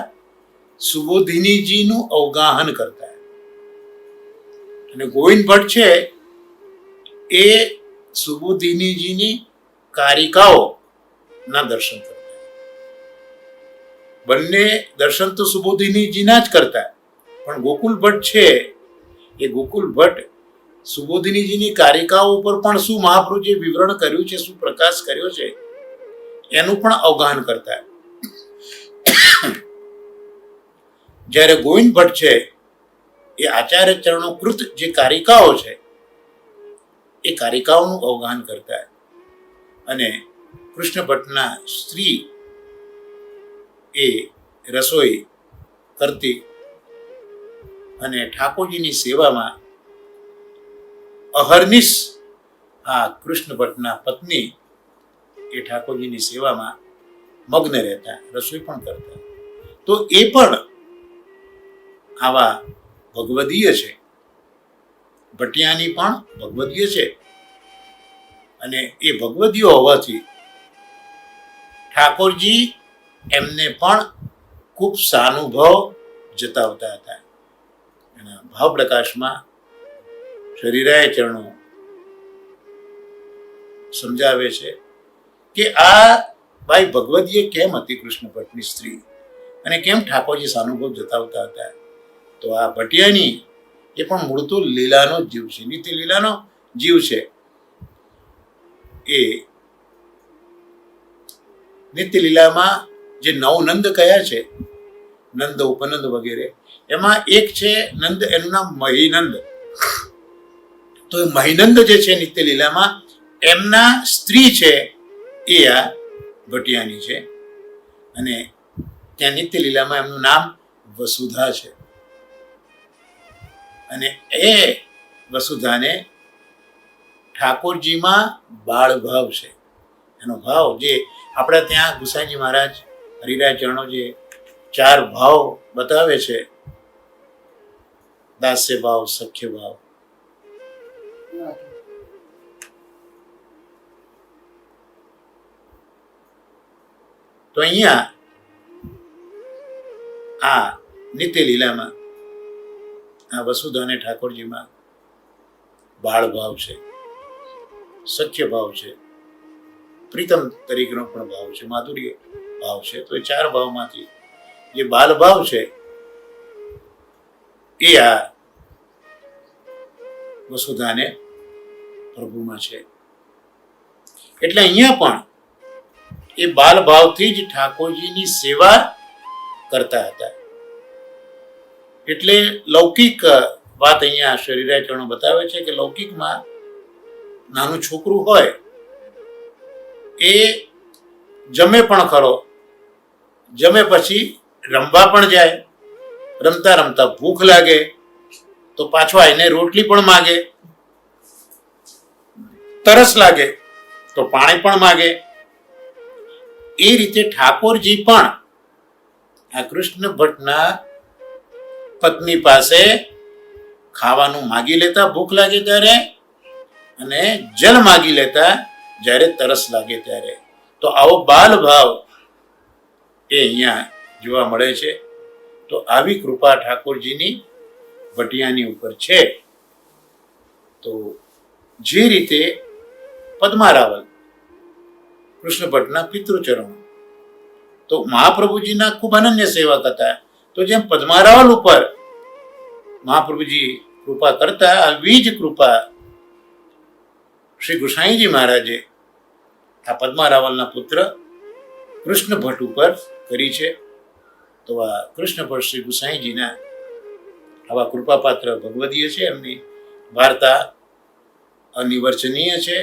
સુબોધિનીજીનું અવગાહન કરતા, અને ગોવિંદ ભટ્ટ છે એ સુબોધિનીજીની કારિકાઓના દર્શન કરતા. બંને દર્શન તો સુબોધિનીજીના જ કરતા, પણ ગોકુલ ભટ્ટ છે એ ગોકુલ ભટ્ટ સુબોધિનીજીની કારિકાઓ ઉપર પણ શું મહાપ્રભુજીએ વિવરણ કર્યું છે, શું પ્રકાશ કર્યો છે, એનું પણ અવગાહન કરતા. જ્યારે ગોવિંદ ભટ્ટ છે એ આચાર્ય ચરણોકૃત જે કારિકાઓ છે એ કારિકાઓનું અવગાન કરતા અને કૃષ્ણ ભટ્ટના સ્ત્રી એ રસોઈ કરતી અને ઠાકોરજીની સેવામાં અહર્નિશ આ કૃષ્ણ ભટ્ટના પત્ની એ ઠાકોરજીની સેવામાં મગ્ન રહેતા, રસોઈ પણ કરતા. તો એ પણ આવા ભગવદીય છે. ભટિયાની પણ ભગવદીય છે અને એ ભગવદીય હોવાથી ઠાકોરજી એમને પણ ખૂબ સાનુભવ જતાવતા હતા. એના ભાવ પ્રકાશમાં શરીરાય ચરણો સમજાવે છે કે આ ભાઈ ભગવદીય કેમ હતી કૃષ્ણ ભટ્ટની સ્ત્રી અને કેમ ઠાકોરજી સાનુભવ જતાવતા હતા. તો આ ભટિયાની એ પણ મૂળ તો લીલાનો જ જીવ છે, નિત્ય લીલાનો જીવ છે. એ નિત્ય લીલામાં જે નવ નંદ કયા છે, નંદ ઉપનંદ વગેરે, એમાં એક છે નંદ, એનું નામ મહિનંદ. તો એ મહિનંદ જે છે નિત્ય લીલામાં, એમના સ્ત્રી છે એ આ ભટિયાની છે અને ત્યાં નિત્ય લીલામાં એમનું નામ વસુધા છે. અને એ વસુધાને ઠાકોરજીમાં બાળ ભાવ છે. એનો ભાવ જે આપણા ત્યાં ગુસાઈજી મહારાજ હરિરાય ચરણો જે 4 ભાવ બતાવે છે, દાસ્ય ભાવ, સખ્ય ભાવ, તો અહીંયા આ નિત્ય લીલામાં આ વસુધાને ઠાકોરજીમાં બાળ ભાવ છે, સખ્ય ભાવ છે, પ્રીતમ તરીકેનો પણ ભાવ છે, માધુર્ય ભાવ છે. તો એ 4 ભાવમાંથી જે બાલ ભાવ છે એ આ વસુધાને પ્રભુમાં છે. એટલે અહીંયા પણ એ બાલ ભાવથી જ ઠાકોરજીની સેવા કરતા હતા. એટલે લૌકિક વાત અહીંયા શરીરાય ચરણો બતાવે છે કે લૌકિકમાં નાનું છોકરું હોય એ જમે પણ ખરો, જમે પછી રમવા પણ જાય, રમતા રમતા ભૂખ લાગે તો પાછો આવીને રોટલી પણ માગે, તરસ લાગે તો પાણી પણ માગે. એ રીતે ઠાકોરજી પણ આ કૃષ્ણ ભટ્ટના પત્ની પાસે ખાવાનું માગી લેતા ભૂખ લાગે ત્યારે, અને જલ માગી લેતા જ્યારે તરસ લાગે ત્યારે. તો આવો બાલ ભાવ એ અહીંયા જોવા મળે છે. તો આવી કૃપા ઠાકોરજીની ભટિયાની ઉપર છે. તો જે રીતે પદ્મારાવલ કૃષ્ણ ભટ્ટના પિતૃચરણો તો મહાપ્રભુજીના ખૂબ અનન્ય સેવક હતા. તો જેમ પદ્મારાવલ ઉપર મહાપ્રભુજી કૃપા કરતા, આવી જ કૃપા શ્રી ગુસાઈજી મહારાજે આ પદ્મારાવલના પુત્ર કૃષ્ણ ભટ્ટ ઉપર કરી છે. તો આ કૃષ્ણ ભટ્ટ શ્રી ગુસાઈજીના આવા કૃપાપાત્ર ભગવદીય છે. એમની વાર્તા અનિર્વચનીય છે.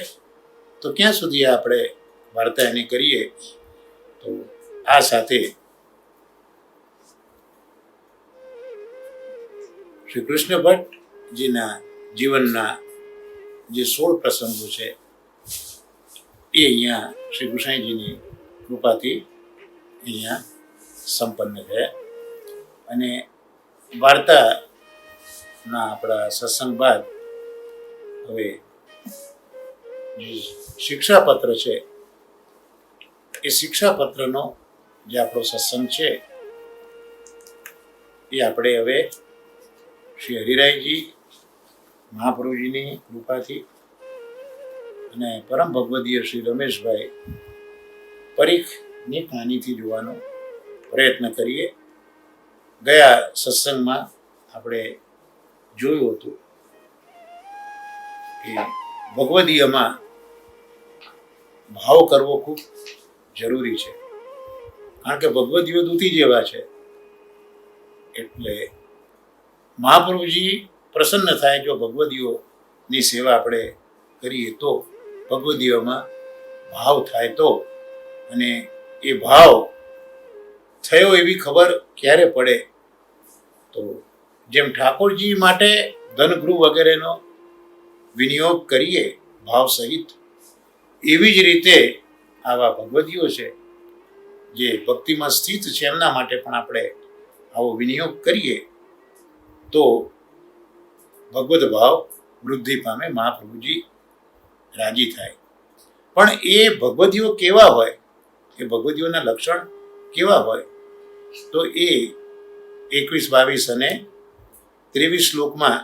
તો ક્યાં સુધી આપણે વાર્તા એની કરીએ. તો આ સાથે શ્રી કૃષ્ણ ભટ્ટજીના જીવનના જે 16 પ્રસંગો છે એ અહીંયા શ્રી ગુસાઈજીની કૃપાથી અહીંયા સંપન્ન થયા. અને વાર્તાના આપણા સત્સંગ બાદ હવે જે શિક્ષાપત્ર છે એ શિક્ષાપત્રનો જે આપણો સત્સંગ છે એ આપણે હવે શ્રી હરિરાયજી મહાપ્રભુજીની કૃપાથી અને પરમ ભગવદીય શ્રી રમેશભાઈ પરીખની કહાનીથી જોવાનો પ્રયત્ન કરીએ. ગયા સત્સંગમાં આપણે જોયું હતું કે ભગવદીયમાં ભાવ કરવો ખૂબ જરૂરી છે, કારણ કે ભગવદીય દૂતી જેવા છે. એટલે મહાપ્રભુજી પ્રસન્ન થાય જો ભગવદીઓની સેવા આપણે કરીએ તો, ભગવદીઓમાં ભાવ થાય તો. અને એ ભાવ થયો એવી ખબર ક્યારે પડે તો જેમ ઠાકોરજી માટે ધનગૃહ વગેરેનો વિનિયોગ કરીએ ભાવ સહિત, એવી જ રીતે આવા ભગવદીઓ છે જે ભક્તિમાં સ્થિત છે એમના માટે પણ આપણે આવો વિનિયોગ કરીએ તો ભગવદ ભાવ વૃદ્ધિ પામે, મહાપ્રભુજી રાજી થાય. પણ એ ભગવદીઓ કેવા હોય, એ ભગવદીઓના લક્ષણ કેવા હોય તો એ 21, 22 અને 23 શ્લોકમાં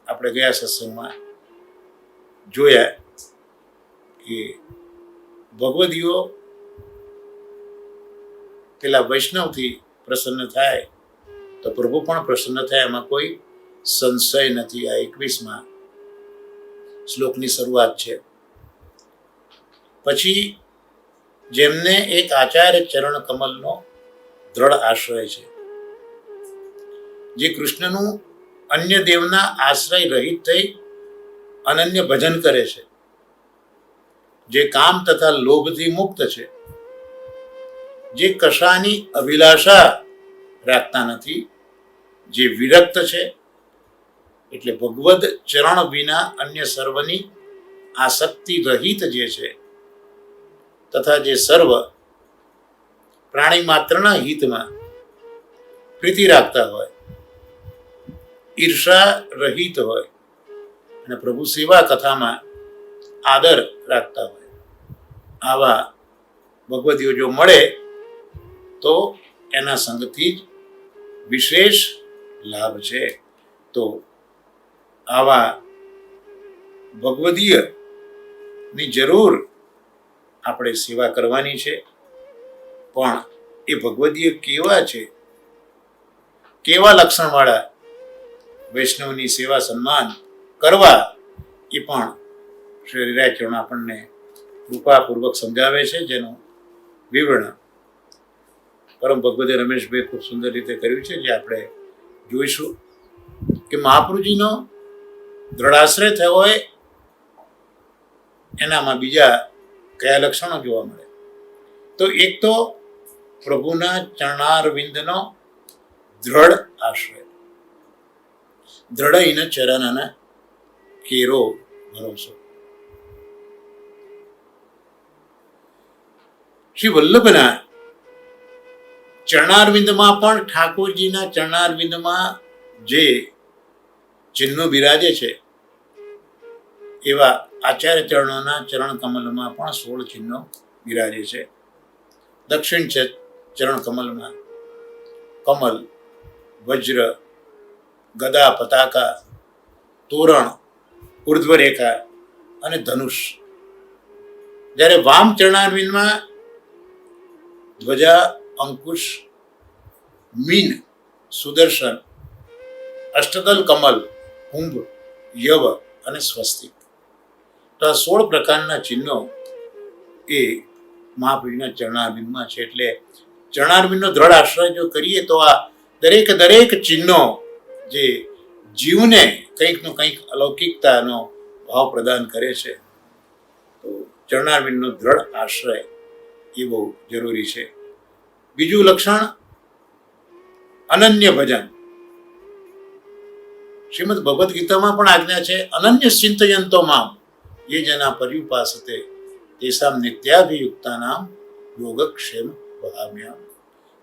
આપણે ગયા સત્સંગમાં જોયા કે ભગવદીઓ પેલા વૈષ્ણવથી પ્રસન્ન થાય તો પ્રભુ પણ પ્રસન્ન થાય, એમાં કોઈ સંશય નથી. આ 21માં શ્લોકની શરૂઆત છે. પછી જેમને એક આચાર્ય ચરણ કમલનો દ્રઢ આશ્રય છે, જે કૃષ્ણનું અન્ય દેવના આશ્રય રહિત થઈ અનન્ય ભજન કરે છે, જે કામ તથા લોભથી મુક્ત છે, જે કશાની અભિલાષા રાખતા નથી, જે વિરક્ત છે, એટલે ભગવદ ચરણ વિના અન્ય સર્વની આસક્તિ રહિત જે છે, તથા જે સર્વ પ્રાણી માત્રના હિતમાં પ્રીતિ રાખતા હોય, ઈર્ષા રહિત હોય અને પ્રભુ સેવા કથામાં આદર રાખતા હોય, આવા ભગવદીઓ જો મળે તો એના સંગથી જ વિશેષ લાભ છે. તો આવા ભગવદીયની જરૂર આપણે સેવા કરવાની છે. પણ એ ભગવદીય કેવા છે, કેવા લક્ષણવાળા વૈષ્ણવની સેવા સન્માન કરવા, એ પણ શ્રી હરિરાયચરણ આપણને કૃપાપૂર્વક સમજાવે છે, જેનું વિવરણ પરમ ભગવદી રમેશભાઈ ખૂબ સુંદર રીતે કર્યું છે, જે આપણે જોઈશું કે મહાપ્રભુજીનો દ્રઢાશ્રય થયો હોય એનામાં બીજા કયા લક્ષણો જોવા મળે. તો એક તો પ્રભુના ચરણારવિંદનો દ્રઢ આશ્રય, દ્રઢ ચરણના કેરો ભરોસો. શ્રી વલ્લભના ચરણારવિંદમાં પણ ઠાકોરજીના ચરણારવિંદમાં જે ચિહ્નો બિરાજે છે, એવા આચાર્ય ચરણોના ચરણ કમલમાં પણ 16 ચિહ્નો બિરાજે છે. દક્ષિણ ચરણ કમલમાં કમલ, વજ્ર, ગદા, પતાકા, તોરણ, ઉર્ધ્વરેખા અને ધનુષ. જ્યારે વામ ચરણારવિંદમાં ધ્વજા, અંકુશ, મીન, સુદર્શન, અષ્ટદલ કમલ, કુંભ, યવ અને સ્વસ્તિક. તો આ 16 પ્રકારના ચિહ્નો એ મહાપ્રભુના ચરણારવિંદમાં છે. એટલે ચરણારવિંદનો દ્રઢ આશ્રય જો કરીએ તો આ દરેક ચિહ્નો જે જીવને કંઈકનો કંઈક અલૌકિકતાનો ભાવ પ્રદાન કરે છે, તો ચરણારવિંદનો દ્રઢ આશ્રય એ બહુ જરૂરી છે. બીજું લક્ષણ અનન્ય ભજન. શ્રીમદ ભગવદ્ ગીતામાં પણ આજ્ઞા છે, અનન્ય ચિંતયંતો મામ ये जना पर्युपासते तेसाम नित्याभियुक्तानाम योगक्षेम वहाम्याम.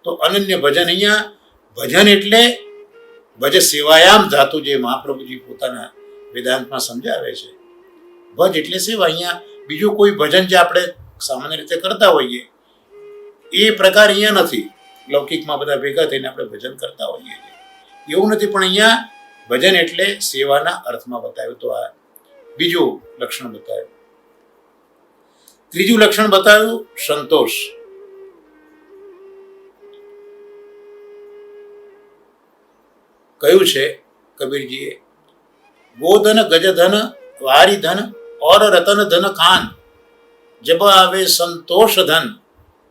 તો અનન્ય ભજન, અહીંયા ભજન એટલે ભજ સેવાયામ ધાતુ, જે મહાપ્રભુજી પોતાના વેદાંતમાં સમજાવે છે. ભજ એટલે સેવા. અહીંયા બીજું કોઈ ભજન જે આપણે સામાન્ય રીતે કરતા હોઈએ એ પ્રકાર અહીંયા નથી. લૌકિકમાં બધા ભેગા થઈને આપણે ભજન કરતા હોઈએ છીએ, એવું નથી. પણ અહીંયા ભજન એટલે સેવાના અર્થમાં બતાવ્યું. તો આ બીજું લક્ષણ બતાવ્યું. ત્રીજું લક્ષણ બતાવ્યું સંતોષ. કહ્યું છે કબીરજીએ, ગોધન, ગજધન, વારિધન और रतन धन खान, जब आवे संतोष धन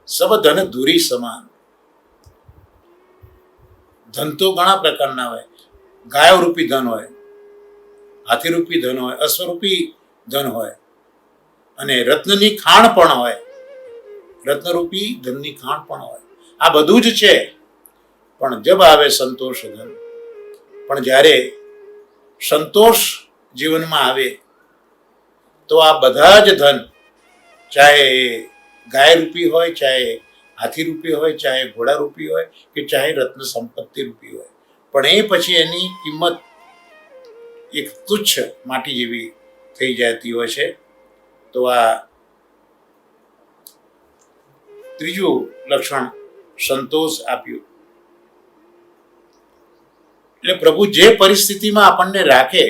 सब धन दूरी સમાન. ધન તો ઘણા પ્રકારના હોય. ગાયોરૂપી ધન હોય, હાથીરૂપી ધન હોય, અશ્વરૂપી ધન હોય અને રત્નની ખાણ પણ હોય, રત્નરૂપી ધનની ખાણ પણ હોય. આ બધું જ છે. પણ જબ આવે સંતોષ ધન, પણ જ્યારે સંતોષ જીવનમાં આવે તો આ બધા જ ધન, ચાહે ગાયરૂપી હોય, ચાહે હાથીરૂપી હોય, ચાહે ઘોડારૂપી હોય કે ચાહે રત્ન સંપત્તિ રૂપી હોય, પણ એ પછી એની કિંમત એક તુચ્છ માટી જેવી થઈ જતી હોય છે. તો આ ત્રીજું લક્ષણ સંતોષ આપ્યું. એટલે પ્રભુ જે પરિસ્થિતિમાં આપણને રાખે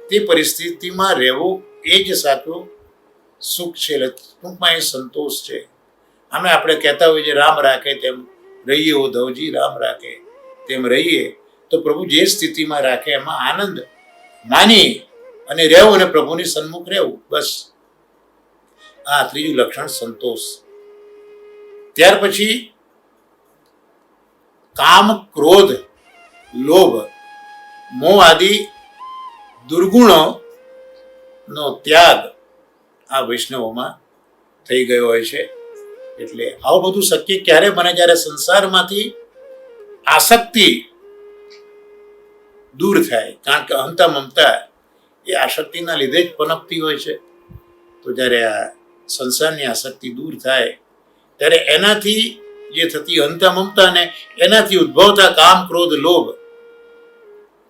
તે પરિસ્થિતિમાં રહેવું એ જ સાચું સુખ છે, ટૂંકમાં એ સંતોષ છે. આમે આપણે કહેતા હોઈએ જે રામ રાખે તેમ રહીએ, ઉદ્ધવજી રામ રાખે તેમ રહીએ. તો પ્રભુ જે સ્થિતિમાં રાખે એમાં આનંદ માની અને રહેવું અને પ્રભુની સન્મુખ રહેવું, બસ આ ત્રીજું લક્ષણ સંતોષ. ત્યાર પછી કામ, ક્રોધ, લોભ, મોહ આદિ દુર્ગુણો નો ત્યાગ આ વૈષ્ણવોમાં થઈ ગયો હોય છે. એટલે આવું બધું શક્ય ક્યારે બને? જ્યારે સંસારમાંથી આસક્તિ દૂર થાય. કારણ કે અહંતા મમતા એ આસક્તિના લીધે જ પનપતી હોય છે. તો જ્યારે આ સંસારની આસક્તિ દૂર થાય ત્યારે એનાથી જે થતી અહંતા મમતા ને એનાથી ઉદ્ભવતા કામ, ક્રોધ, લોભ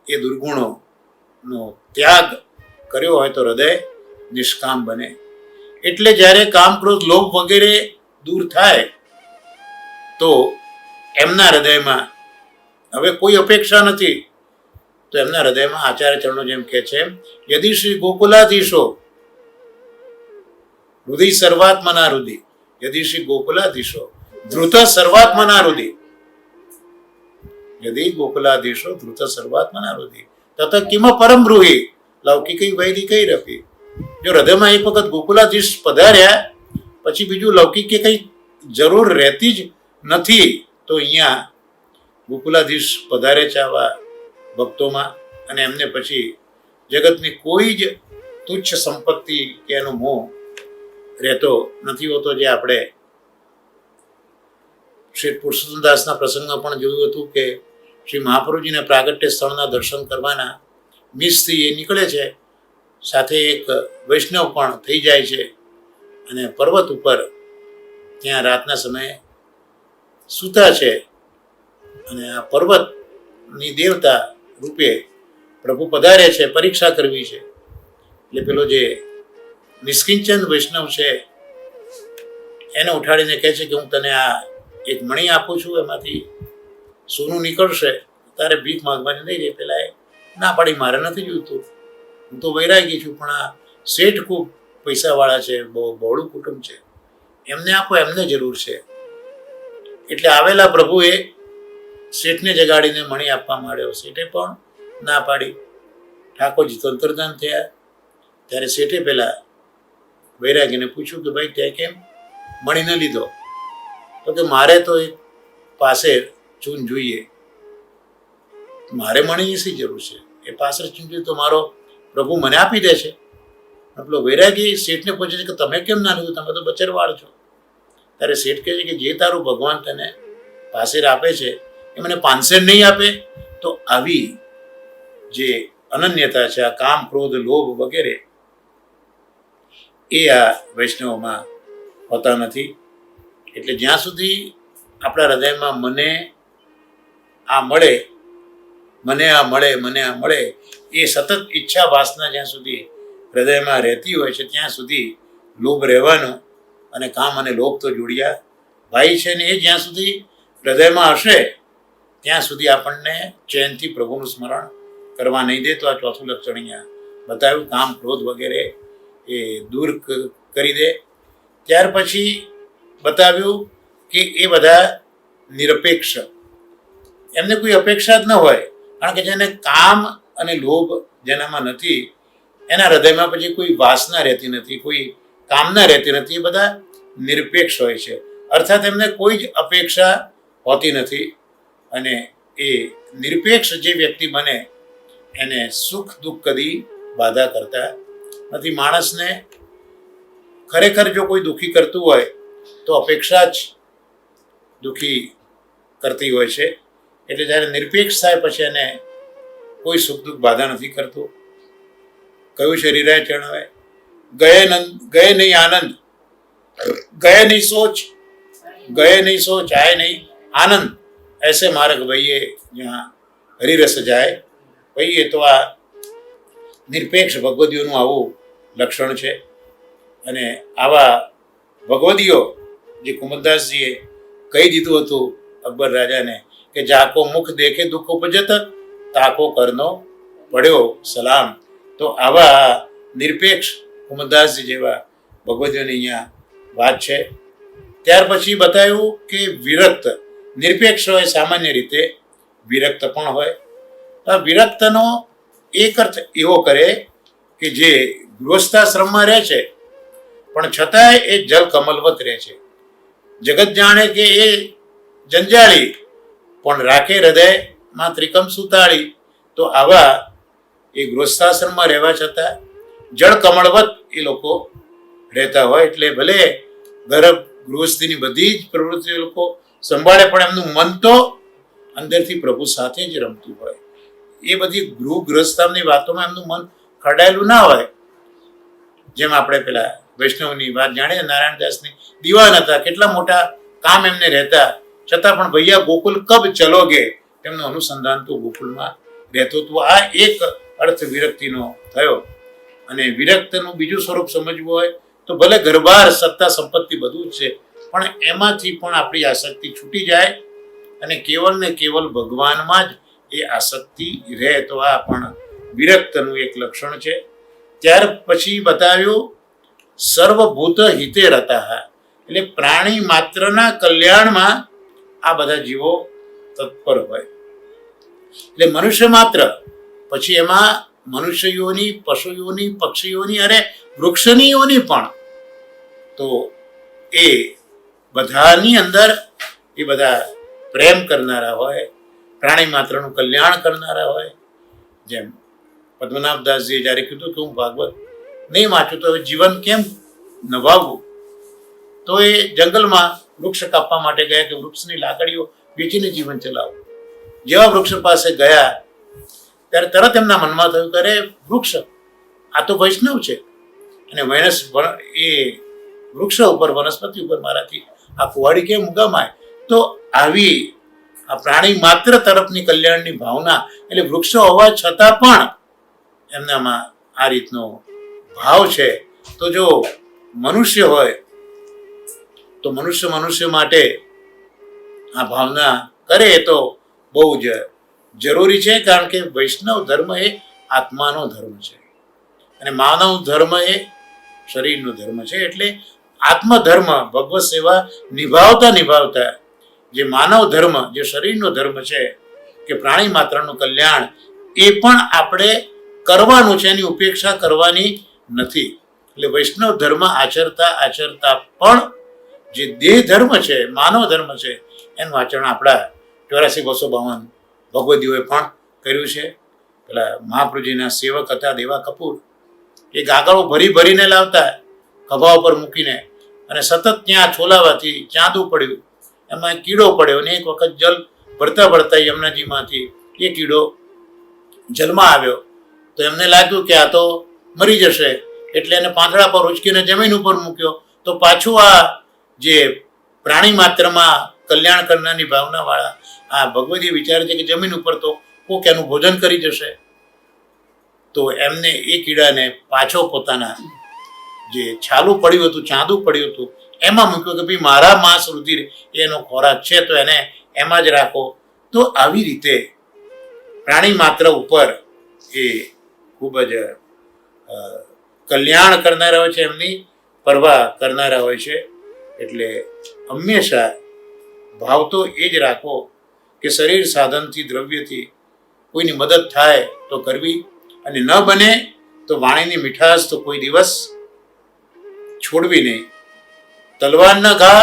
એ દુર્ગુણોનો ત્યાગ કર્યો હોય તો હૃદય નિષ્કામ બને. એટલે જ્યારે કામ, ક્રોધ, લોભ વગેરે દૂર થાય તો એમના હૃદયમાં હવે કોઈ અપેક્ષા નથી. તો એમના હૃદયમાં આચાર્ય ચરણો જેમ કહે છે, યદિ શ્રી ગોકુલાધીશો હૃદય સર્વાત્મના હૃદય, યદિ શ્રી ગોકુલાધીશો ધૃત સર્વાત્મના હૃદય, યદિ ગોકુલાધીશો ધૃત સર્વાત્મના હૃદય તત કિમ પરમ બ્રૂહિ લૌકિકૈ વૈદિકૈ રપી. જો હૃદયમાં એક વખત ગોકુલાધીશ પધાર્યા પછી બીજું લૌકિક કે કંઈ જરૂર રહેતી જ નથી. તો અહીંયા ગોકુલાધીશ પધારે છે આવા ભક્તોમાં, અને એમને પછી જગતની કોઈ જ તુચ્છ સંપત્તિ કે એનો મોહ રહેતો નથી હોતો. જે આપણે શ્રી પુરુષોત્તમદાસના પ્રસંગમાં પણ જોયું હતું કે શ્રી મહાપ્રભુજીના પ્રાગટ્ય સ્થળના દર્શન કરવાના મિસથી એ નીકળે છે, સાથે એક વૈષ્ણવ પણ થઈ જાય છે અને પર્વત ઉપર ત્યાં રાતના સમયે સૂતા છે. અને આ પર્વતની દેવતા રૂપે પ્રભુ પધારે છે, પરીક્ષા કરવી છે. એટલે પેલો જે નિષ્કિંચન વૈષ્ણવ છે એને ઉઠાડીને કહે છે કે હું તને આ એક મણી આપું છું, એમાંથી સોનું નીકળશે, તારે ભીખ માંગવાની નહીં રહે. પેલા ના પાડી, મારે નથી જોઈતું, હું તો વૈરાગી છું, પણ આ શેઠ ખૂબ પૈસાવાળા છે, બહુ બહોળું કુટુંબ છે, એમને આપો, એમને જરૂર છે. એટલે આવેલા પ્રભુએ શેઠને જગાડીને મણી આપવા માંડ્યો. શેઠે પણ ના પાડી. ઠાકોરજી તો અંતર્ધાન થયા. ત્યારે શેઠે પેલા વૈરાગીને પૂછ્યું કે ભાઈ ત્યાં કેમ મણી ન લીધો? તો કે મારે તો એક પાસે ચૂન જોઈએ, મારે મણીની શી જરૂર છે? એ પાસે ચૂન જોઈએ તો મારો પ્રભુ મને આપી દે છે. પેલો વૈરાગી શેઠને પૂછે છે કે તમે કેમ ના લીધું, તમે તો બચરવાળ છો. ત્યારે શેઠ કહે છે કે જે તારું ભગવાન તને પાસેર આપે છે એ મને પાનસેર નહીં આપે? તો આવી જે અનન્યતા છે, આ કામ, ક્રોધ, લોભ વગેરે એ આ વૈષ્ણવમાં હોતા નથી. એટલે જ્યાં સુધી આપણા હૃદયમાં મને આ મળે, મને આ મળે, મને આ મળે, એ સતત ઈચ્છા વાસના જ્યાં સુધી હૃદયમાં રહેતી હોય છે ત્યાં સુધી લોભ રહેવાનો. અને કામ અને લોભ તો જોડિયા ભાઈ છે ને, એ જ્યાં સુધી હૃદયમાં હશે ત્યાં સુધી આપણને ચેનથી પ્રભુનું સ્મરણ કરવા નહીં દે. તો આ ચોથું લક્ષણ અહીંયા બતાવ્યું, કામ, ક્રોધ વગેરે એ દૂર કરી દે. ત્યાર પછી બતાવ્યું કે એ બધા નિરપેક્ષ, એમને કોઈ અપેક્ષા જ ન હોય. કારણ કે જેને કામ અને લોભ જેનામાં નથી એના હૃદયમાં પછી કોઈ વાસના રહેતી નથી, કોઈ કામના રહેતી નથી. એ બધા નિરપેક્ષ હોય છે, અર્થાત એમને કોઈ જ અપેક્ષા હોતી નથી. અને એ નિરપેક્ષ જે વ્યક્તિ બને એને સુખ દુઃખ કદી બાધા કરતા નથી. માણસને ખરેખર જો કોઈ દુઃખી કરતું હોય તો અપેક્ષા જ દુઃખી કરતી હોય છે. એટલે જ્યારે નિરપેક્ષ થાય પછી એને કોઈ સુખ દુઃખ બાધા નથી કરતું. કયું છે રીરાય ચરણાએ, ગયે નહીં આનંદ, ગયે નહીં સોચ, गए नहीं सोच आए नहीं आनंद, ऐसे मार्ग भैये જ્યાં હરિરસ જાય. ભઈએ તો આ નિરપેક્ષ ભગવદીઓનું આવું લક્ષણ છે. અને આવા ભગવદીઓ જે કુમુદદાસજીએ કહી દીધું હતું અકબર રાજાને કે જાકો મુખ દેખે દુઃખ ઉપજત, તાકો કરનો પડ્યો સલામ. તો આવા નિરપેક્ષ કુમુદદાસજી જેવા ભગવદીઓની અહીંયા વાત છે. ત્યાર પછી બતાવ્યું કે વિરક્ત, નિરપેક્ષ હોય સામાન્ય રીતે, વિરક્ત પણ હોય. વિરક્તનો એક અર્થ એવો કરે કે જે ગૃહસ્થાશ્રમમાં રહે છે પણ છતાંય એ જલ કમલવત રહે છે. જગત જાણે કે એ જંજાળી પણ રાખે હૃદયમાં ત્રિકમ સુતાળી. તો આવા એ ગૃહસ્થાશ્રમમાં રહેવા છતાં જળ કમળવત એ લોકો રહેતા હોય. એટલે ભલે ગૃહસ્થીની બધી જ પ્રવૃત્તિઓ લોકો સંભાળે પણ એમનું મન તો અંદરથી પ્રભુ સાથે જ રમતું હોય. એ બધી ગૃહસ્થાની વાતોમાં એમનું મન ખરડાયેલું ના હોય. જેમ આપણે પેલા વૈષ્ણવની વાત જાણીએ, નારાયણદાસની દીવાન હતા, કેટલા મોટા કામ એમને રહેતા છતાં પણ ભૈયા ગોકુલ કબ ચલોગે, તેમનું અનુસંધાન તો ગોકુલમાં રહેતું હતું. આ એક અર્થ વિરક્તિનો થયો. અને વિરક્તનું બીજું સ્વરૂપ સમજવું હોય તો ભલે ઘરબાર સત્તા સંપત્તિ બધું જ છે પણ એમાંથી પણ આપણી આસક્તિ છૂટી જાય અને કેવલ ને કેવલ ભગવાનમાં જ એ આસક્તિ રહે. તો આ પણ વિરક્તનું એક લક્ષણ છે. ત્યાર પછી બતાવ્યું સર્વભૂત હિતે રતા, એટલે પ્રાણી માત્રના કલ્યાણમાં આ બધા જીવો તત્પર હોય. એટલે મનુષ્ય માત્ર, પછી એમાં મનુષ્યોની, પશુઓની, પક્ષીઓની અને વૃક્ષનીઓની પણ. તો એ બધાની અંદર એ બધા પ્રેમ કરનારા હોય, પ્રાણી માત્રનું કલ્યાણ કરનારા હોય. જેમ પદ્મનાભદાસજીએ જ્યારે કીધું કે હું ભાગવત નહીં વાંચું તો હવે જીવન કેમ નભાવવું, તો એ જંગલમાં વૃક્ષ કાપવા માટે ગયા કે વૃક્ષની લાકડીઓ વેચીને જીવન ચલાવવું. જેવા વૃક્ષ પાસે ગયા ત્યારે તરત એમના મનમાં થયું કે અરે વૃક્ષ આ તો વૈષ્ણવ છે અને એ વૃક્ષ ઉપર, વનસ્પતિ ઉપર મારાથી આ કુવાડી કેમ ઉગામાય. તો આવી આ પ્રાણી માત્ર તરફની કલ્યાણની ભાવના, એટલે વૃક્ષો હોવા છતાં પણ એમનામાં આ રીતનો ભાવ છે. તો જો મનુષ્ય હોય તો મનુષ્ય માટે આ ભાવના કરે તો બહુ જ જરૂરી છે. કારણ કે વૈષ્ણવ ધર્મ એ આત્માનો ધર્મ છે અને માનવ ધર્મ એ શરીરનો ધર્મ છે. એટલે આત્મધર્મ, ભગવત સેવા નિભાવતા જે માનવ ધર્મ, જે શરીરનો ધર્મ છે કે પ્રાણી માત્રનું કલ્યાણ, એ પણ આપણે કરવાનું છે, એની ઉપેક્ષા કરવાની નથી. એટલે વૈષ્ણવ ધર્મ આચરતા પણ જે દેહ ધર્મ છે, માનવ ધર્મ છે, એનું આચરણ આપણા 8452 ભગવદીઓએ પણ કર્યું છે. પેલા મહાપ્રભુજીના સેવક હતા દેવા કપૂર, એ ગાગળો ભરીને લાવતા ખભા ઉપર મૂકીને, અને સતત ત્યાં છોલાવાથી ચાંદું પડ્યું, એમાં કીડો પડ્યો અને એક વખત જલ ભરતા યમુનાજીમાંથી એ કીડો જલમાં આવ્યો. તો એમને લાગ્યું કે આ તો મરી જશે, એટલે એને પાંદડા પર ઉચકીને જમીન ઉપર મૂક્યો. તો પાછું આ જે પ્રાણી માત્રમાં કલ્યાણ કરનારની ભાવનાવાળા આ ભગવદી વિચારે છે કે જમીન ઉપર તો કોક એનું ભોજન કરી જશે. તો એમને એ કીડાને પાછો પોતાના જે છાલું પડ્યું હતું, ચાંદું પડ્યું હતું, એમાં મૂક્યો કે ભાઈ મારા માંસ રુધિર એનો ખોરાક છે તો એને એમાં જ રાખો. તો આવી રીતે પ્રાણી માત્ર ઉપર એ ખૂબ જ કલ્યાણ કરનારા હોય છે, એમની પરવા કરનારા હોય છે. એટલે હંમેશા ભાવ તો એ જ રાખવો કે શરીર સાધનથી, દ્રવ્યથી કોઈની મદદ થાય તો કરવી, અને ન બને તો વાણીની મીઠાશ તો કોઈ દિવસ છોડવી નહીં. તલવારના ઘા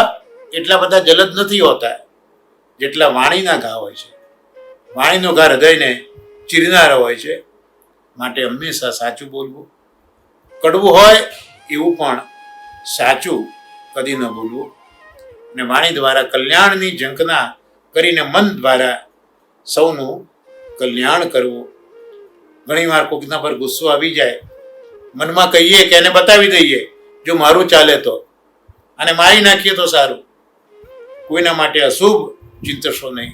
એટલા બધા જલદ નથી હોતા જેટલા વાણીના ઘા હોય છે. વાણીનો ઘા હૃદયને ચીરનારો હોય છે. માટે હંમેશા સાચું બોલવું, કડવું હોય એવું પણ સાચું કદી ન બોલવું. અને વાણી દ્વારા કલ્યાણની ઝંખના કરીને મન દ્વારા સૌનું કલ્યાણ કરવું. ઘણીવાર કોઈકના પર ગુસ્સો આવી જાય, મનમાં કહીએ કે એને બતાવી દઈએ જો મારું ચાલે તો, અને મારી નાખીએ તો સારું. કોઈના માટે અશુભ ચિંતશો નહીં.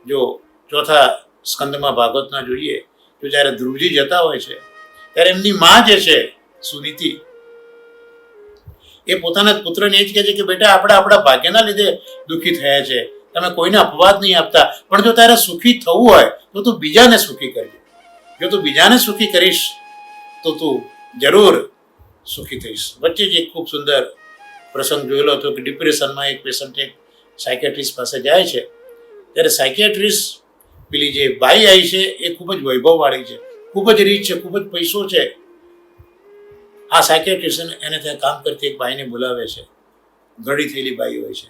જો ચોથા સ્કંદમાં ભાગવતના જોઈએ તો જ્યારે ધ્રુવજી જતા હોય છે ત્યારે એમની માં જે છે સુનીતિ, એ પોતાના પુત્રને એ જ કહે છે કે બેટા આપણે આપણા ભાગ્યના લીધે દુઃખી થયા છે, તમે કોઈને અપવાદ નહીં આપતા, પણ જો તારે સુખી થવું હોય તો તું બીજાને સુખી કરજે. જો તું બીજાને સુખી કરીશ તો તું જરૂર સુખી થઈશ. વચ્ચે જ એક ખૂબ સુંદર પ્રસંગ જોયેલો હતો કે ડિપ્રેશનમાં એક પેશન્ટ એક સાયકેટ્રિસ્ટ પાસે જાય છે, ત્યારે સાયકેટ્રિસ્ટ પેલી જે બાઈ આવી છે એ ખૂબ જ વૈભવવાળી છે, ખૂબ જ રીચ છે, ખૂબ જ પૈસો છે. આ સાયકેટ્રિસ્ટ એને ત્યાં કામ કરતી એક બાઈને બોલાવે છે, ઘડી થયેલી બાઈ હોય છે,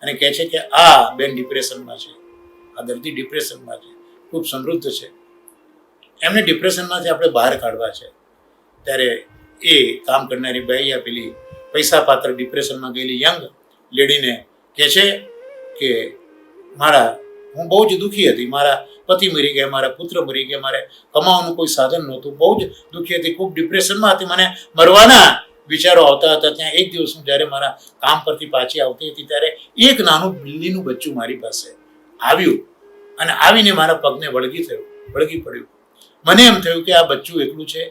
અને કહે છે કે આ બેન ડિપ્રેશનમાં છે, આ દર્દી ડિપ્રેશનમાં છે, ખૂબ સમૃદ્ધ છે, એમને ડિપ્રેશનમાંથી આપણે બહાર કાઢવા છે. ત્યારે એ કામ કરનારી બાઈ આ પેલી પૈસા પાત્ર ડિપ્રેશનમાં ગયેલી યંગ લેડીને કહે છે કે હું બહુ જ દુઃખી હતી, મારા પતિ મરી ગયા, મારા પુત્ર મરી ગયા, મારે કમાવાનું કોઈ સાધન નહોતું, બહુ જ દુઃખી હતી, ખૂબ ડિપ્રેશનમાં હતી, મને મરવાના વિચારો આવતા હતા. ત્યાં એક દિવસ હું જ્યારે મારા કામ પરથી પાછી આવતી હતી ત્યારે એક નાનું બિલ્લીનું બચ્ચું મારી પાસે આવ્યું, અને આવીને મારા પગને વળગી પડ્યું. મને એમ થયું કે આ બચ્ચું એકલું છે,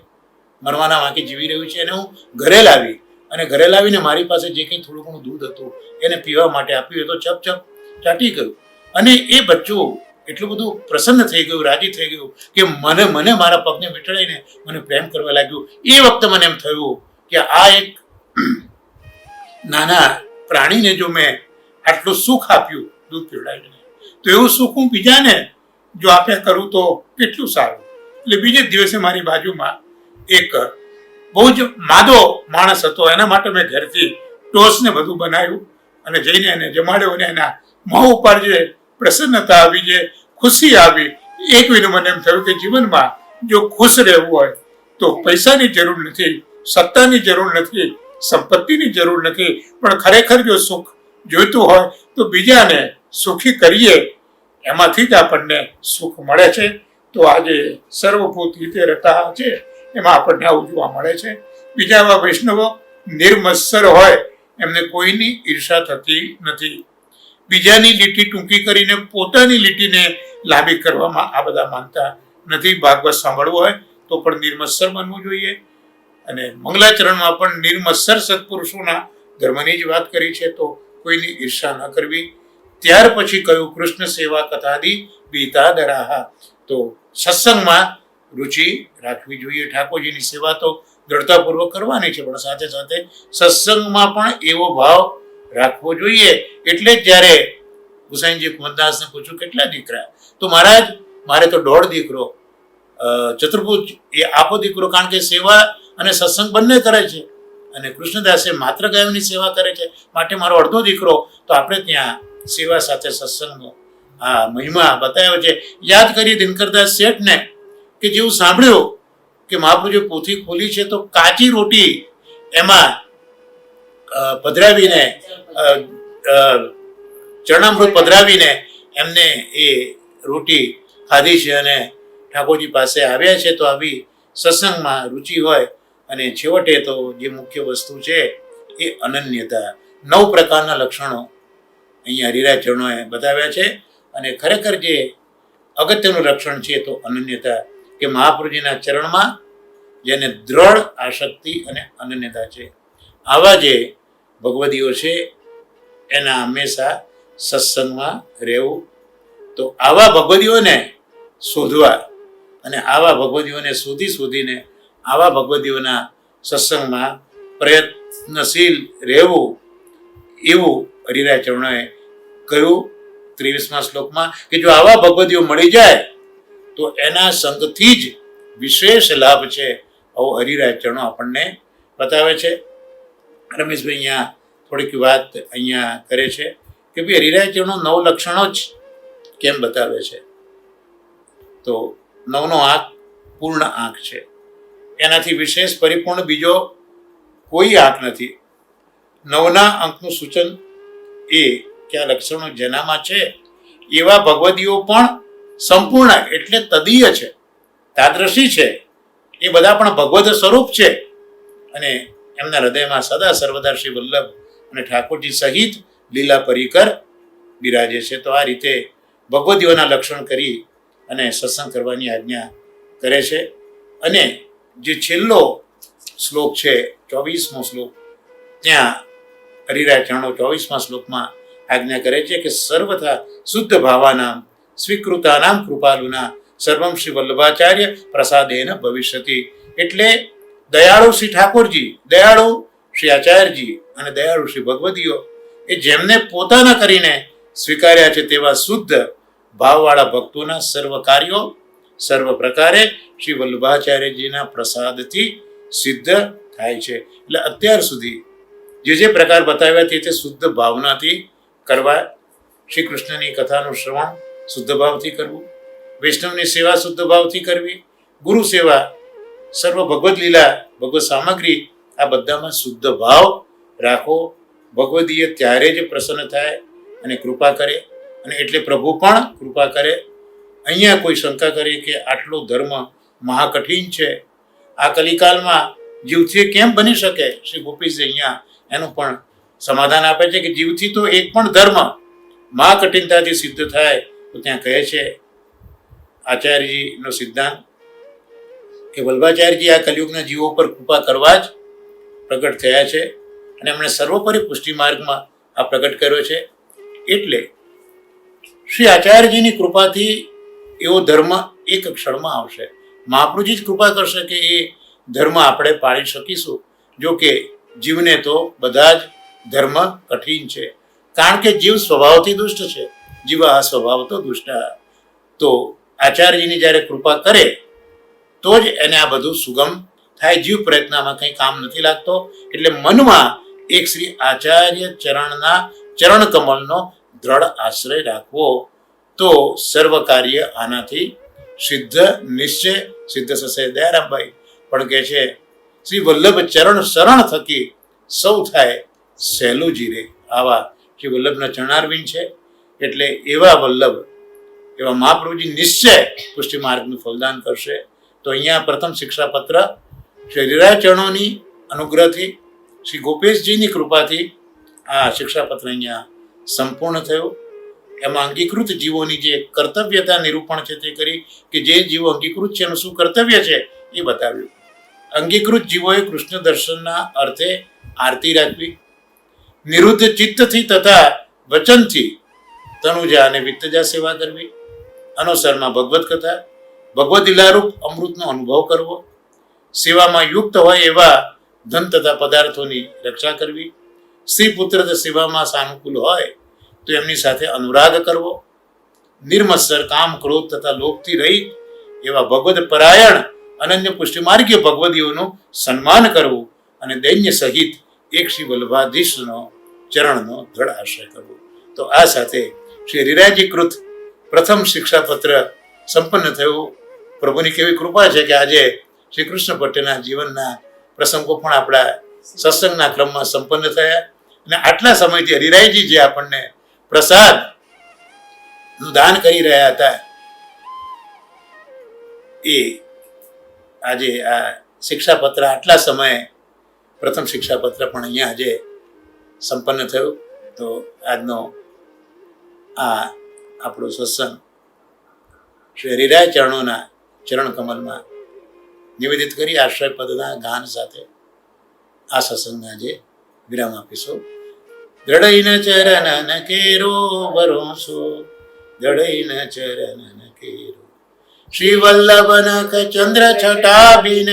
મરવાના વાંકે જીવી રહ્યું છે, અને હું ઘરે લાવી, અને ઘરે લાવીને મારી પાસે જે કંઈ થોડું ઘણું દૂધ હતું એને પીવા માટે આપ્યું. તો ચપ ચપ ચાટી ગયું, અને એ બચ્ચું એટલું બધું પ્રસન્ન થઈ ગયું, રાજી થઈ ગયું કે મને મારા પગને વીંટળાઈને મને પ્રેમ કરવા લાગ્યું. એ વખતે મને એમ થયું કે આ એક નાના પ્રાણીને જો મેં આટલું સુખ આપ્યું દૂધ પીવડાવીને, તો એવું સુખ હું બીજાને જો આપ્યા કરું તો કેટલું સારું. એટલે બીજે જ દિવસે મારી બાજુમાં એક બહુ જ માદો માણસ હતો, એના માટે મેં ઘરથી ટોસ ને બધું બનાવ્યું અને જઈને એને જમાડ્યો, અને એના મોં ઉપર જે પ્રસન્નતા આવી, જે ખુશી આવી, એક વિને મને એમ થયું કે જીવનમાં જો ખુશ રહેવું હોય તો પૈસાની જરૂર નથી, સત્તાની જરૂર નથી, સંપત્તિની જરૂર નથી, પણ ખરેખર જો સુખ જોઈતું હોય તો બીજાને સુખી કરીએ, એમાંથી જ આપણને સુખ મળે છે. તો આજે સર્વભૂત હિતે રતા છે એમાં આપણને આવું જોવા મળે છે. બીજા એવા વૈષ્ણવો નિર્મત્સર હોય, એમને કોઈની ઈર્ષા થતી નથી. બીજાની લીટી ટૂંકી કરીને પોતાની લીટીને લાંબી કરવામાં આ બધા માનતા નથી. ભાગવત સાંભળવું હોય તો પણ નિર્મત્સર બનવું જોઈએ. અને મંગલાચરણમાં પણ નિર્મત્સર સત્પુરુષોના ધર્મની જ વાત કરી છે, તો કોઈની ઈર્ષા ન કરવી. ત્યાર પછી કહ્યું કૃષ્ણ સેવા કથાદી બીતા દરાહા, તો સત્સંગમાં રુચિ રાખવી જોઈએ. ઠાકોરજીની સેવા તો દ્રઢતાપૂર્વક કરવાની છે, પણ સાથે સાથે સત્સંગમાં પણ એવો ભાવ રાખવો જોઈએ. એટલે જ જ્યારે હુસાઈનજી કુંવરદાસને પૂછ્યું કેટલા દીકરા, તો મહારાજ મારે તો 1.5 દીકરો, ચતુર્ભુજ એ આપો દીકરો, કારણ કે સેવા અને સત્સંગ બંને કરે છે, અને કૃષ્ણદાસે માત્ર ગાયોની સેવા કરે છે, માટે મારો 1.5 દીકરો. તો આપણે ત્યાં સેવા સાથે સત્સંગનો આ મહિમા બતાવ્યો છે. યાદ કરીએ દિનકરદાસ શેઠને કે જેવું સાંભળ્યું કે મહાપ્રભુએ પોથી ખોલી છે, તો કાચી રોટી એમાં પધરાવીને ચરણામૃત પધરાવીને એમને એ રોટી ખાધી છે, અને ઠાકોરજી પાસે આવ્યા છે. તો આવી સત્સંગમાં રુચિ હોય, અને છેવટે તો જે મુખ્ય વસ્તુ છે એ અનન્યતા. 9 પ્રકારના લક્ષણો અહીંયા હરિરાજ ચરણોએ બતાવ્યા છે, અને ખરેખર જે અગત્યનું લક્ષણ છે તો અનન્યતા, કે મહાપ્રભુજીના ચરણમાં જેને દ્રઢ આસક્તિ અને અનન્યતા છે, આવા જે ભગવદીઓ છે એના હંમેશા સત્સંગમાં રહેવું. તો આવા ભગવદીઓને શોધવા, અને આવા ભગવદીઓને શોધીને આવા ભગવદીઓના સત્સંગમાં પ્રયત્નશીલ રહેવું, એવું હરિરાજ ચરણોએ કહ્યું 23મા શ્લોકમાં, કે જો આવા ભગવદીઓ મળી જાય તો એના સંગથી જ વિશેષ લાભ છે. આવો હરિરાજ ચરણો આપણને બતાવે છે. રમેશભાઈ અહીંયા થોડીક વાત અહીંયા કરે છે કે ભાઈ હરિરાજ ચરણો 9 લક્ષણો જ કેમ બતાવે છે. તો 9નો આંક પૂર્ણ આંક છે. એનાથી વિશેષ પરિપૂર્ણ બીજો કોઈ આંક નથી. 9ના અંકનું સૂચન એ કે આ લક્ષણો જેનામાં છે એવા ભગવદીઓ પણ સંપૂર્ણ એટલે તદીય છે, તાદ્રશી છે. એ બધા પણ ભગવદ સ્વરૂપ છે અને એમના હૃદયમાં સદા સર્વદા શ્રી વલ્લભ અને ઠાકોરજી સહિત લીલા પરિકર બિરાજે છે. તો આ રીતે ભગવદીઓના લક્ષણ કરી અને સત્સંગ કરવાની આજ્ઞા કરે છે. અને જે છેલ્લો શ્લોક છે 24મો શ્લોક, ત્યાં હરિરાય ચરણો 24મા શ્લોકમાં આજ્ઞા કરે છે કે સર્વથા શુદ્ધ ભાવાનામ સ્વીકૃતાનામ કૃપાલુના સર્વમ શ્રી વલ્લભાચાર્ય પ્રસાદેન ભવિષ્યતિ. એટલે દયાળુ શ્રી ઠાકોરજી, દયાળુ શ્રી આચાર્યજી અને દયાળુ શ્રી ભગવદીઓ એ જેમને પોતાના કરીને સ્વીકાર્યા છે તેવા શુદ્ધ ભાવવાળા ભક્તોના સર્વ કાર્યો સર્વ પ્રકારે શ્રી વલ્લભાચાર્યજીના પ્રસાદથી સિદ્ધ થાય છે. એટલે અત્યાર સુધી જે પ્રકાર બતાવ્યા તે શુદ્ધ ભાવનાથી કરવા. શ્રી કૃષ્ણની કથાનું શ્રવણ શુદ્ધ ભાવથી કરવું, વૈષ્ણવની સેવા શુદ્ધ ભાવથી કરવી, ગુરુ સેવા, સર્વ ભગવદ લીલા, ભગવત સામગ્રી આ બધામાં શુદ્ધ ભાવ રાખો. ભગવદીય ત્યારે જ પ્રસન્ન થાય અને કૃપા કરે, અને એટલે પ્રભુ પણ કૃપા કરે. અહીંયા કોઈ શંકા કરે કે આટલો ધર્મ મહાકઠિન છે, આ કલિકાલમાં જીવથી કેમ બની શકે? શ્રી ગોપીજી અહીંયા એનું પણ સમાધાન આપે છે કે જીવથી તો એક પણ ધર્મ મહાકઠિનતાથી સિદ્ધ થાય. તો ત્યાં કહે છે આચાર્યજીનો સિદ્ધાંત કે વલ્લભાચાર્યજી આ કલિયુગના જીવો પર કૃપા કરવા જ પ્રગટ થયા છે અને એમણે સર્વોપરી પુષ્ટિ માર્ગમાં આ પ્રગટ કર્યો છે. એટલે શ્રી આચાર્યજીની કૃપાથી એવો ધર્મ એક ક્ષણમાં આવશે. મહાપ્રભુજી જ કૃપા કરશે કે એ ધર્મ આપણે પાળી શકીશું. જો કે જીવને તો બધા જ ધર્મ કઠિન છે, કારણ કે જીવ સ્વભાવથી દુષ્ટ છે. જીવા સ્વભાવ તો દુષ્ટ. તો આચાર્યજીની જ્યારે કૃપા કરે તો જ એને આ બધું સુગમ થાય. જીવ પ્રયત્નમાં કંઈ કામ નથી લાગતો. એટલે મનમાં એક શ્રી આચાર્ય ચરણના ચરણ કમલનો દ્રઢ આશ્રય રાખવો તો સર્વ કાર્ય આનાથી સિદ્ધ નિશ્ચય સિદ્ધ થશે. દયારામભાઈ પણ કહે છે શ્રી વલ્લભ ચરણ શરણ થકી સૌ થાય સહેલું જીરે. આવા શ્રી વલ્લભના ચરણારવિંદ છે. એટલે એવા વલ્લભ, એવા મહાપ્રભુજી નિશ્ચય પુષ્ટિ માર્ગનું ફલદાન કરશે. તો અહીંયા પ્રથમ શિક્ષાપત્ર શ્રી હરિરાય ચરણોની અનુગ્રહથી, શ્રી ગોપેશજીની કૃપાથી આ શિક્ષાપત્ર અહીંયા સંપૂર્ણ થયું. એમાં અંગીકૃત જીવોની જે કર્તવ્યતા નિરૂપણ છે તે કરી કે જે જીવો અંગીકૃત છે એનું શું કર્તવ્ય છે એ બતાવ્યું. અંગીકૃત જીવોએ કૃષ્ણ દર્શનના અર્થે આરતી રાખવી, નિરુદ્ધ ચિત્તથી તથા વચનથી તનુજા અને વિત્તજા સેવા કરવી, અનુસરમાં ભગવત કથા, ભગવદ લીલારૂપ અમૃતનો અનુભવ કરવો, સેવામાં યુક્ત હોય એવા ધન તથા પદાર્થોની રક્ષા કરવી, સ્ત્રી પુત્ર સેવામાં સાનુકૂળ હોય તો એમની સાથે અનુરાગ કરવો, નિર્મત્સર કામ ક્રોધ તથા લોભથી રહિત એવા ભગવદ પરાયણ અનન્ય પુષ્ટિમાર્ગીય ભગવદીઓનું સન્માન કરવું અને દૈન્ય સહિત એક શ્રી વલ્લભાધીશનો ચરણનો દ્રઢ આશ્રય કરવો. તો આ સાથે શ્રી હરિરાયજી કૃત પ્રથમ શિક્ષાપત્ર સંપન્ન થયું. પ્રભુની કેવી કૃપા છે કે આજે શ્રી કૃષ્ણ ભટ્ટના જીવનના પ્રસંગો પણ આપણા સત્સંગના ક્રમમાં સંપન્ન થયા. અને આટલા સમયથી હરિરાયજી જે આપણને પ્રસાદનું દાન કરી રહ્યા હતા એ આજે આ શિક્ષાપત્ર આટલા સમયે પ્રથમ શિક્ષાપત્ર પણ અહીંયા આજે સંપન્ન થયું. તો આજનો આ આપણો સત્સંગ શ્રી હરિરાય ચરણોના ચરણ કમલમાં નિવેદિત કરી આશ્રય પદના ગાન સાથે આ સત્સંગને આજે વિરામ આપીશું. દ્રઢઈન ચરણન કેરો ભરોસો, દ્રઢઈન ચરણન કેરો શ્રી વલ્લભનખ ચંદ્ર છટાબીન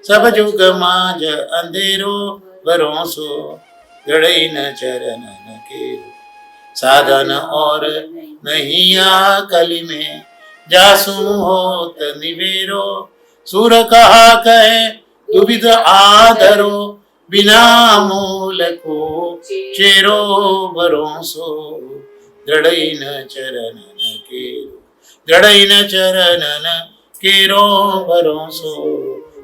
સબ જુગ માજ અંધેરો ભરોસો, દ્રઢઈન ચરણન કેરો साधन और नहीं आ कली में जासू होत निवेरो, सुर कहा कहे दुविध आधरो बिना मूल को चेरो भरोसो, दृढ़ न चरण केरो દળઈન ચરણન કેરો ભરોસો,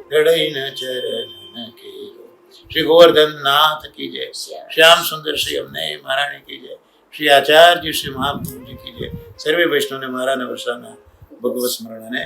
દળઈન ચરણન કેરો. શ્રી ગોવર્ધન નાથ કી જય, શ્યામ સુંદર શ્રી અમને મહારાણી કી જય, શ્રી આચાર્ય શ્રી મહાપ્રભુજી કી જય. સર્વે વૈષ્ણવને મારા નવસાના ભગવત સ્મરણ અને